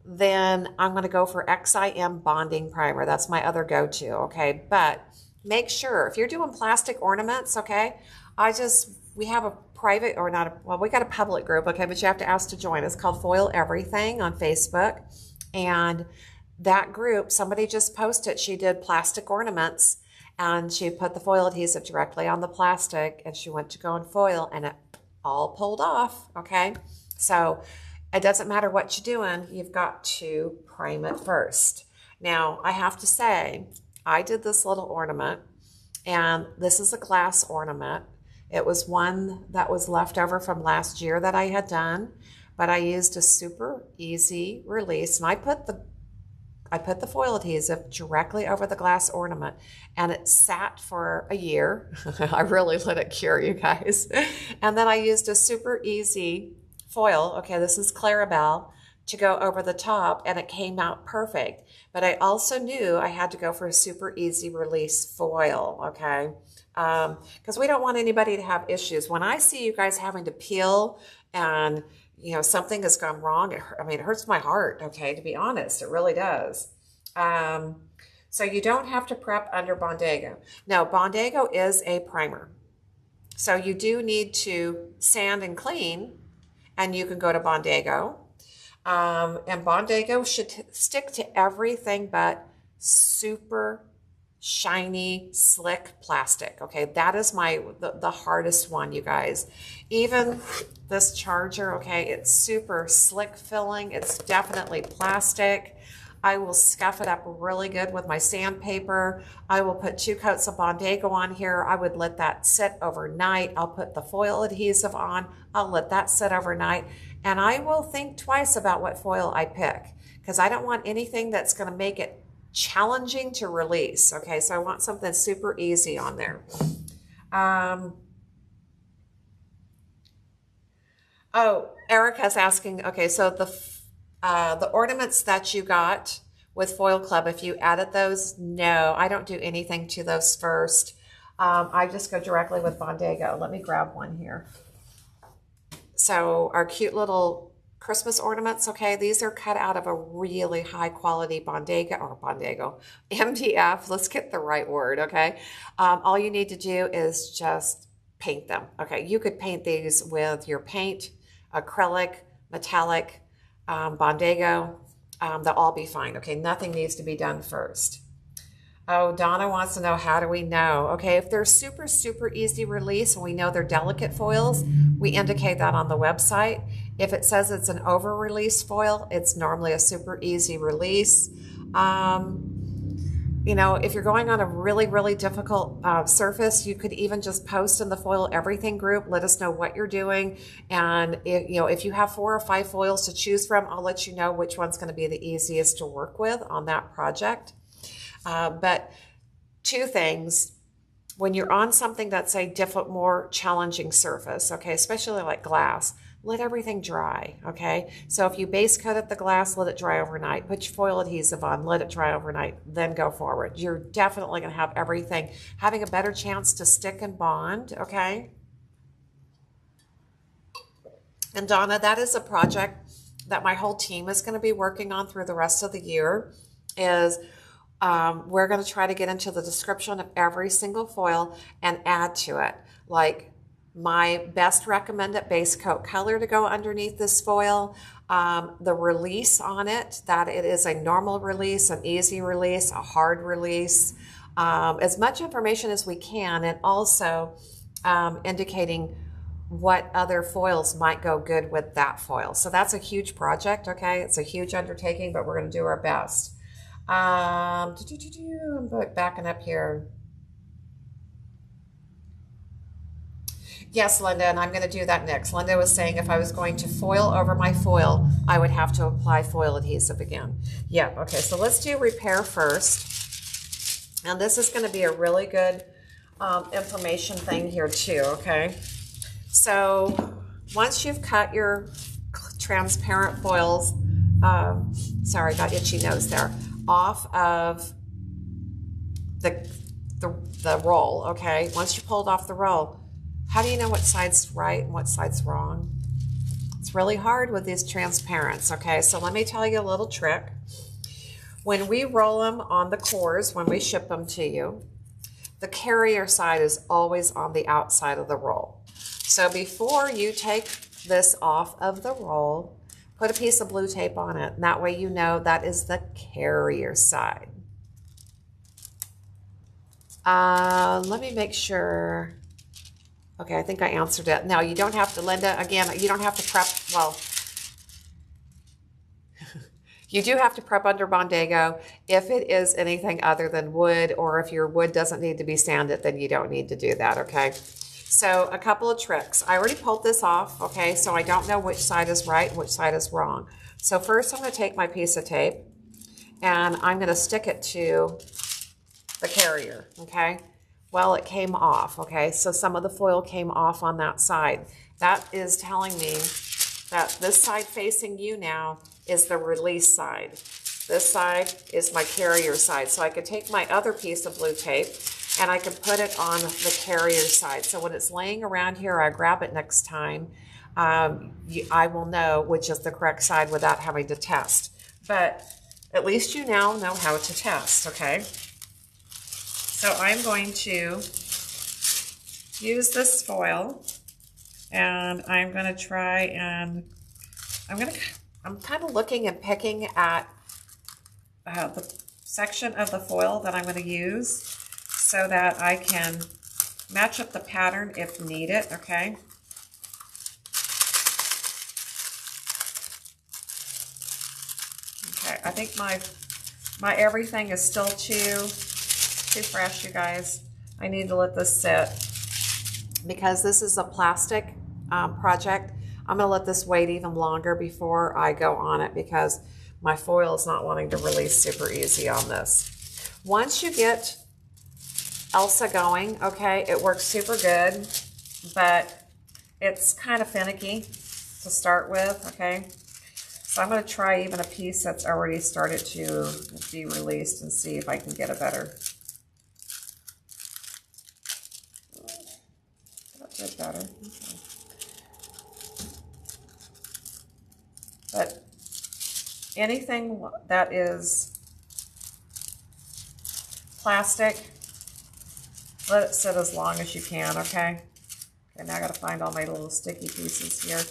then I'm going to go for XIM bonding primer. That's my other go-to, okay? But make sure, if you're doing plastic ornaments, okay, we have a private, or not, we got a public group, okay, but you have to ask to join. It's called Foil Everything on Facebook. And that group, somebody just posted, she did plastic ornaments, and she put the foil adhesive directly on the plastic, and she went to go and foil, and it all pulled off, okay? So it doesn't matter what you're doing, you've got to prime it first. Now, I have to say, I did this little ornament, and this is a glass ornament. It was one that was left over from last year that I had done, but I used a super easy release, and I put the I put the foil adhesive directly over the glass ornament, and it sat for a year. I really let it cure, you guys. And then I used a super easy foil. Okay, this is Clarabelle, to go over the top, and it came out perfect. But I also knew I had to go for a super easy release foil, okay? Because we don't want anybody to have issues. When I see you guys having to peel and something has gone wrong, it hurts my heart, okay, to be honest, it really does. So you don't have to prep under Bondago. Now, Bondago is a primer. So you do need to sand and clean, and you can go to Bondago. And Bondago should stick to everything but super shiny, slick plastic. Okay, that is the hardest one, you guys. Even this charger, okay, it's super slick filling. It's definitely plastic. I will scuff it up really good with my sandpaper. I will put 2 coats of Bondago on here. I would let that sit overnight. I'll put the foil adhesive on. I'll let that sit overnight. And I will think twice about what foil I pick, because I don't want anything that's going to make it challenging to release. Okay, so I want something super easy on there. Oh, Erica's asking, okay, so the ornaments that you got with Foil Club, if you added those, no, I don't do anything to those first. I just go directly with Bondago. Let me grab one here. So our cute little Christmas ornaments, okay, these are cut out of a really high quality Bondago, MDF. Let's get the right word, okay? All you need to do is just paint them, okay? You could paint these with your paint, acrylic, metallic, Bondago. They'll all be fine, okay? Nothing needs to be done first. Oh, Donna wants to know, how do we know? Okay, if they're super, super easy release and we know they're delicate foils, we indicate that on the website. If it says it's an over-release foil, it's normally a super easy release. If you're going on a really, really difficult surface, you could even just post in the Foil Everything group. Let us know what you're doing. And if you have 4 or 5 foils to choose from, I'll let you know which one's going to be the easiest to work with on that project. But 2 things, when you're on something that's a different, more challenging surface, okay, especially like glass, let everything dry, okay? So if you base coated the glass, let it dry overnight. Put your foil adhesive on, let it dry overnight, then go forward. You're definitely going to have everything having a better chance to stick and bond, okay? And Donna, that is a project that my whole team is going to be working on through the rest of the year. We're going to try to get into the description of every single foil and add to it, like my best recommended base coat color to go underneath this foil, the release on it, that it is a normal release, an easy release, a hard release, as much information as we can, and also indicating what other foils might go good with that foil. So that's a huge project, okay? It's a huge undertaking, but we're going to do our best. I'm backing up here. Yes, Linda, and I'm going to do that next. Linda was saying if I was going to foil over my foil, I would have to apply foil adhesive again. Yeah, okay, so let's do repair first. And this is going to be a really good information thing here too, okay? So once you've cut your transparent foils, sorry, got itchy nose there, off of the roll, okay? Once you pulled off the roll, how do you know what side's right and what side's wrong? It's really hard with these transparents, okay? So let me tell you a little trick. When we roll them on the cores, when we ship them to you, the carrier side is always on the outside of the roll. So before you take this off of the roll, put a piece of blue tape on it, and that way you know that is the carrier side. Let me make sure. Okay, I think I answered it. Now, you don't have to, Linda, again, you don't have to prep, well, you do have to prep under Bondago if it is anything other than wood, or if your wood doesn't need to be sanded, then you don't need to do that, okay? So a couple of tricks. I already pulled this off, okay, so I don't know which side is right and which side is wrong. So first I'm going to take my piece of tape, and I'm going to stick it to the carrier, okay? Well, it came off, okay? So some of the foil came off on that side. That is telling me that this side facing you now is the release side. This side is my carrier side. So I could take my other piece of blue tape and I could put it on the carrier side. So when it's laying around here, I grab it next time. I will know which is the correct side without having to test. But at least you now know how to test, okay? So I'm going to use this foil and I'm going to try and I'm kind of looking and picking at the section of the foil that I'm going to use so that I can match up the pattern if needed, okay? Okay, I think my everything is still too fresh, you guys. I need to let this sit because this is a plastic project. I'm gonna let this wait even longer before I go on it because my foil is not wanting to release super easy on this. Once you get Elsa going, okay, it works super good, but it's kind of finicky to start with, okay? So I'm gonna try even a piece that's already started to be released and see if I can get a better. That's better. Okay. But anything that is plastic, let it sit as long as you can, okay? Okay, now I gotta find all my little sticky pieces here.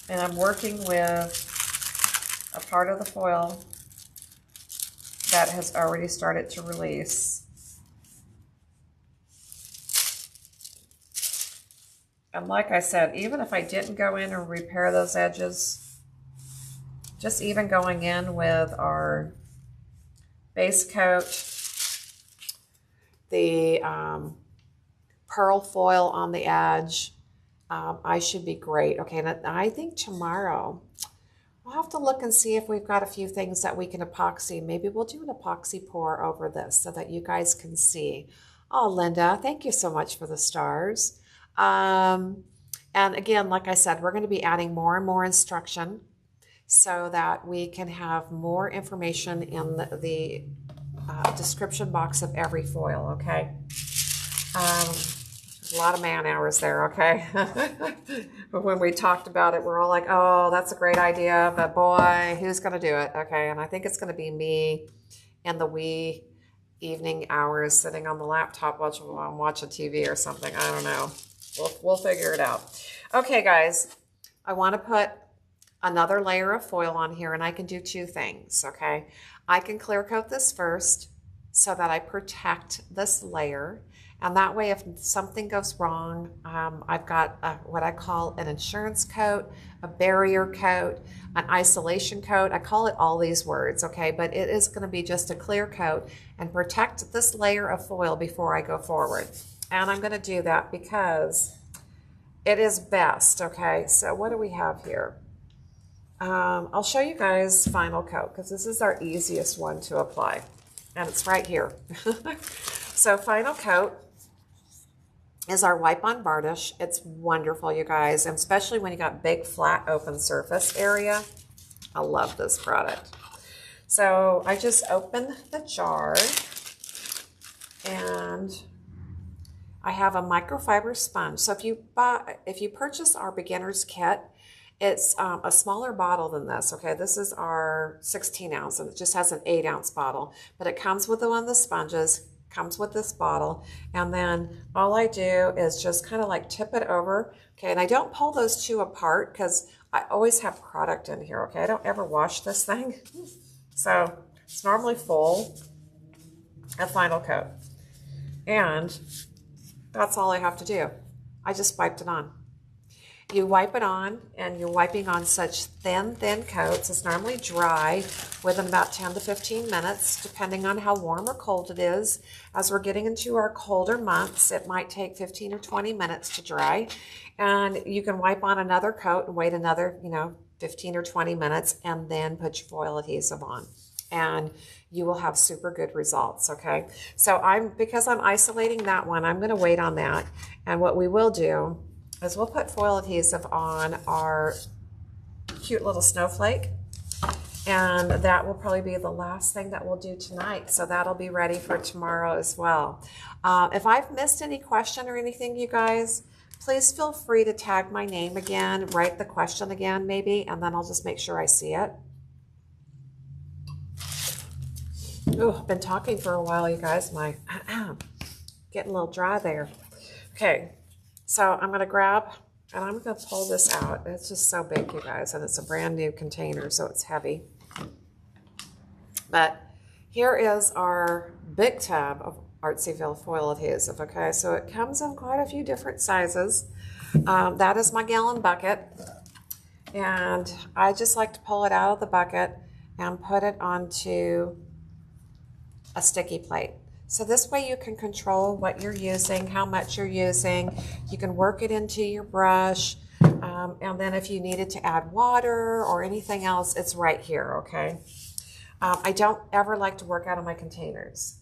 And I'm working with a part of the foil that has already started to release. And like I said, even if I didn't go in and repair those edges, just even going in with our base coat, the pearl foil on the edge, I should be great. Okay, and I think tomorrow we'll have to look and see if we've got a few things that we can epoxy. Maybe we'll do an epoxy pour over this so that you guys can see. Oh, Linda, thank you so much for the stars. And again, like I said, we're going to be adding more and more instruction so that we can have more information in the description box of every foil, okay? A lot of man hours there, okay? But when we talked about it, we're all like, oh, that's a great idea, but boy, who's going to do it, okay? And I think it's going to be me in the wee evening hours sitting on the laptop watching TV or something. I don't know. We'll figure it out. Okay, guys, I want to put another layer of foil on here, and I can do two things, okay? I can clear coat this first so that I protect this layer, and that way if something goes wrong, I've got what I call an insurance coat, a barrier coat, an isolation coat. I call it all these words, okay? But it is going to be just a clear coat and protect this layer of foil before I go forward. And I'm going to do that because it is best, okay? So what do we have here? I'll show you guys final coat because this is our easiest one to apply. And it's right here. So final coat is our Wipe On Varnish. It's wonderful, you guys, and especially when you got big, flat, open surface area. I love this product. So I just open the jar and I have a microfiber sponge. So if you purchase our beginner's kit, it's a smaller bottle than this, okay? This is our 16 ounce, and it just has an 8-ounce bottle, but it comes with one of the sponges, comes with this bottle, and then all I do is just kind of like tip it over, okay? And I don't pull those two apart because I always have product in here, okay? I don't ever wash this thing. So it's normally full of final coat. And that's all I have to do. I just wiped it on. You wipe it on, and you're wiping on such thin coats. It's normally dry within about 10 to 15 minutes, depending on how warm or cold it is. As we're getting into our colder months, it might take 15 or 20 minutes to dry. And you can wipe on another coat and wait another, 15 15 or 20 minutes, and then put your foil adhesive on. And you will have super good results, okay? So because I'm isolating that one, I'm gonna wait on that. And what we will do is we'll put foil adhesive on our cute little snowflake. And that will probably be the last thing that we'll do tonight. So that'll be ready for tomorrow as well. If I've missed any question or anything, you guys, please feel free to tag my name again, write the question again maybe, and then I'll just make sure I see it. Oh, I've been talking for a while, you guys. My getting a little dry there. Okay, so I'm gonna grab, and I'm gonna pull this out. It's just so big, you guys, and it's a brand new container, so it's heavy. But here is our big tub of Artsyville foil adhesive, okay? So it comes in quite a few different sizes. That is my gallon bucket. And I just like to pull it out of the bucket and put it onto a sticky plate. So this way you can control what you're using, how much you're using. You can work it into your brush. And then if you needed to add water or anything else, it's right here, okay? I don't ever like to work out of my containers.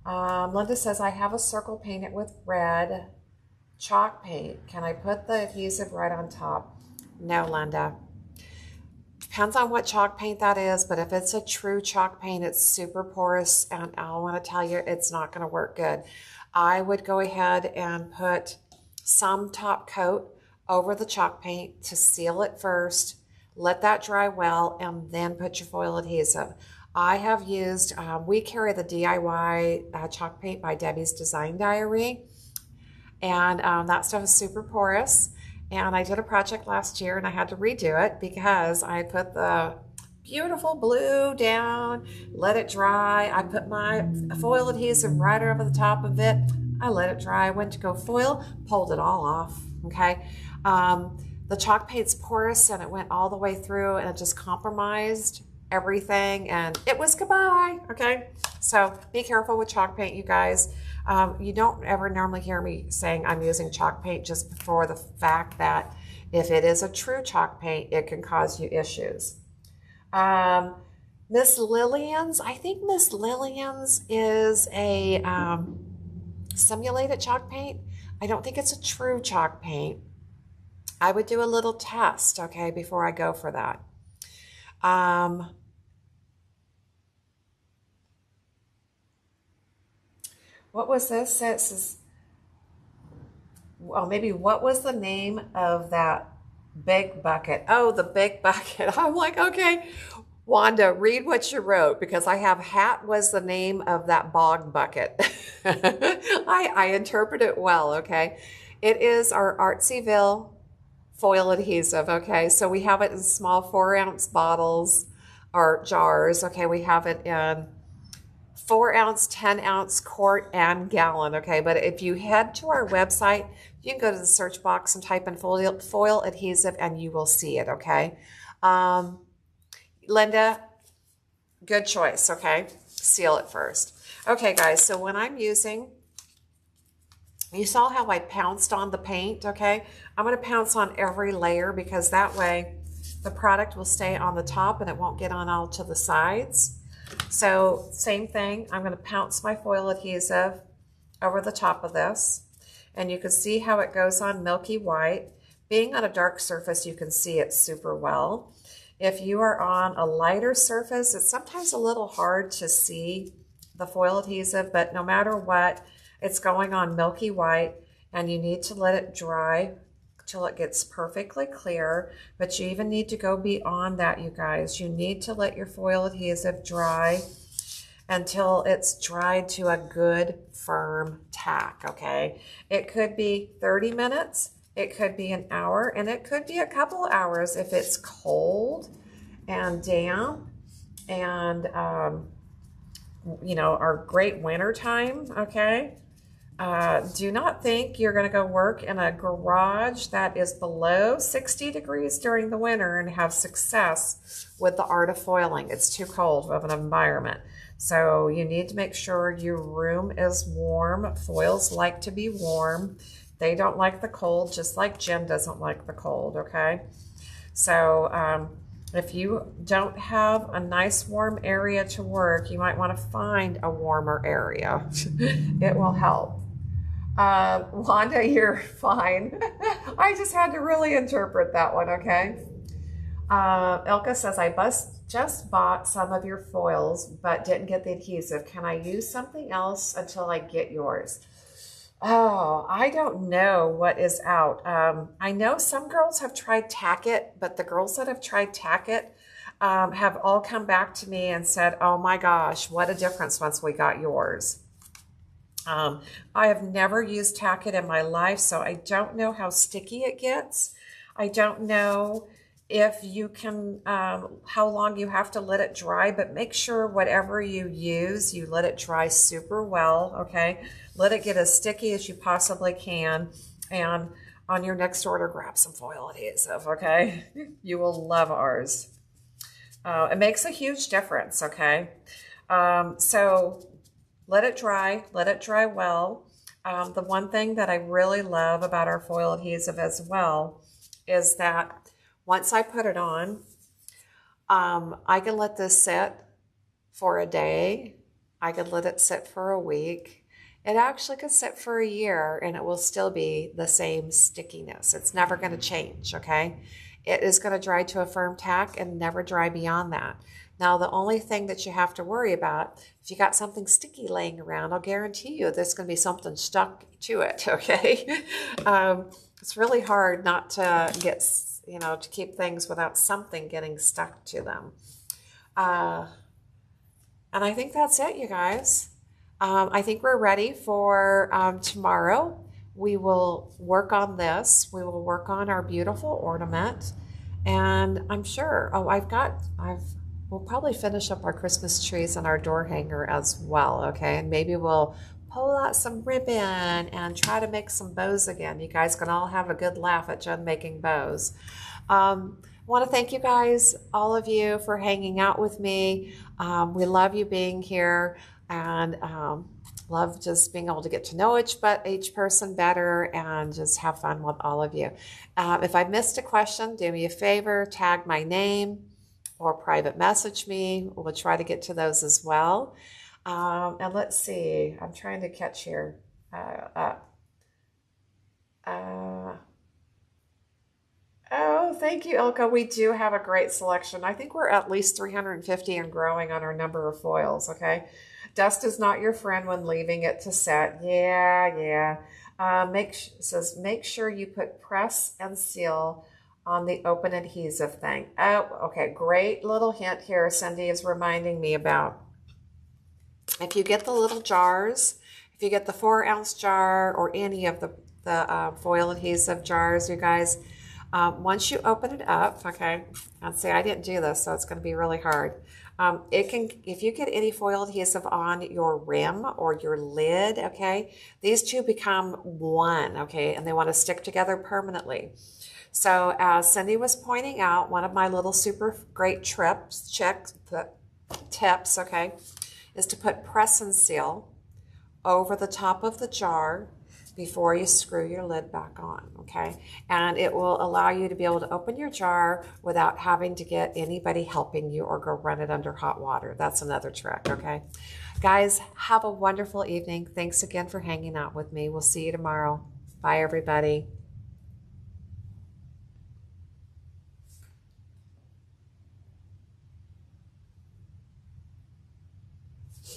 Linda says, I have a circle painted with red chalk paint. Can I put the adhesive right on top? No, Linda. Depends on what chalk paint that is, but if it's a true chalk paint, it's super porous, and I want to tell you, it's not going to work good. I would go ahead and put some top coat over the chalk paint to seal it first, let that dry well, and then put your foil adhesive. I have used, we carry the DIY chalk paint by Debbie's Design Diary, and that stuff is super porous. And I did a project last year and I had to redo it because I put the beautiful blue down, let it dry. I put my foil adhesive right over the top of it. I let it dry, went to go foil, pulled it all off, okay? The chalk paint's porous and it went all the way through and it just compromised everything and it was goodbye, okay? So be careful with chalk paint, you guys. You don't ever normally hear me saying I'm using chalk paint just for the fact that if it is a true chalk paint, it can cause you issues. Miss Lillian's, I think Miss Lillian's is a simulated chalk paint. I don't think it's a true chalk paint. I would do a little test, okay, before I go for that. What was this? It says, well, maybe what was the name of that big bucket? Oh, the big bucket. I'm like, okay, Wanda, read what you wrote because I have hat was the name of that bog bucket. I interpret it well, okay? It is our Artsyville foil adhesive, okay? So we have it in small 4-ounce bottles or jars, okay? We have it in 4-ounce, 10-ounce, quart, and gallon, okay? But if you head to our website, you can go to the search box and type in foil adhesive and you will see it, okay? Linda, good choice, okay? Seal it first. Okay, guys, so when I'm using, you saw how I pounced on the paint, okay? I'm gonna pounce on every layer because that way the product will stay on the top and it won't get on all to the sides. So same thing, I'm going to pounce my foil adhesive over the top of this, and you can see how it goes on milky white. Being on a dark surface, you can see it super well. If you are on a lighter surface, it's sometimes a little hard to see the foil adhesive, but no matter what, it's going on milky white, and you need to let it dry till it gets perfectly clear, but you even need to go beyond that, you guys. You need to let your foil adhesive dry until it's dried to a good firm tack, okay? It could be 30 minutes, it could be an hour, and it could be a couple hours if it's cold and damp and, you know, our great winter time, okay? Do not think you're going to go work in a garage that is below 60 degrees during the winter and have success with the art of foiling. It's too cold of an environment. So you need to make sure your room is warm. Foils like to be warm. They don't like the cold, just like Jen doesn't like the cold, okay? So if you don't have a nice warm area to work, you might want to find a warmer area. It will help. Wanda, you're fine. I just had to really interpret that one, okay? Ilka says, I just bought some of your foils, but didn't get the adhesive. Can I use something else until I get yours? Oh, I don't know what is out. I know some girls have tried Tack-It, but the girls that have tried Tack-It have all come back to me and said, oh my gosh, what a difference once we got yours. I have never used Tack-It in my life, so I don't know how sticky it gets. I don't know if you can, how long you have to let it dry, but make sure whatever you use, you let it dry super well, okay? Let it get as sticky as you possibly can. And on your next order, grab some foil adhesive, okay? You will love ours. It makes a huge difference, okay? So let it dry well. The one thing that I really love about our foil adhesive as well is that once I put it on, I can let this sit for a day. I could let it sit for a week. It actually could sit for a year and it will still be the same stickiness. It's never going to change, okay? It is going to dry to a firm tack and never dry beyond that. Now, the only thing that you have to worry about, if you got something sticky laying around, I'll guarantee you there's going to be something stuck to it, okay? It's really hard not to get, to keep things without something getting stuck to them. And I think that's it, you guys. I think we're ready for tomorrow. We will work on this. We will work on our beautiful ornament. And I'm sure, we'll probably finish up our Christmas trees and our door hanger as well, okay? And maybe we'll pull out some ribbon and try to make some bows again. You guys can all have a good laugh at Jen making bows. I want to thank you guys, all of you, for hanging out with me. We love you being here and love just being able to get to know each person better and just have fun with all of you. If I missed a question, do me a favor, tag my name or private message me. We'll try to get to those as well. And let's see, I'm trying to catch here. Oh, thank you, Ilka. We do have a great selection. I think we're at least 350 and growing on our number of foils, okay? Dust is not your friend when leaving it to set. Yeah. Says, make sure you put press and seal on the open adhesive thing. Oh, okay, great little hint here Cindy is reminding me about. If you get the little jars, if you get the 4-ounce jar or any of the foil adhesive jars, you guys, once you open it up, okay, and say I didn't do this, so it's going to be really hard. If you get any foil adhesive on your rim or your lid, okay, these two become one, okay, and they want to stick together permanently. So as Cindy was pointing out, one of my little super great tips, okay, is to put press and seal over the top of the jar before you screw your lid back on, okay? And it will allow you to be able to open your jar without having to get anybody helping you or go run it under hot water. That's another trick, okay? Guys, have a wonderful evening. Thanks again for hanging out with me. We'll see you tomorrow. Bye, everybody.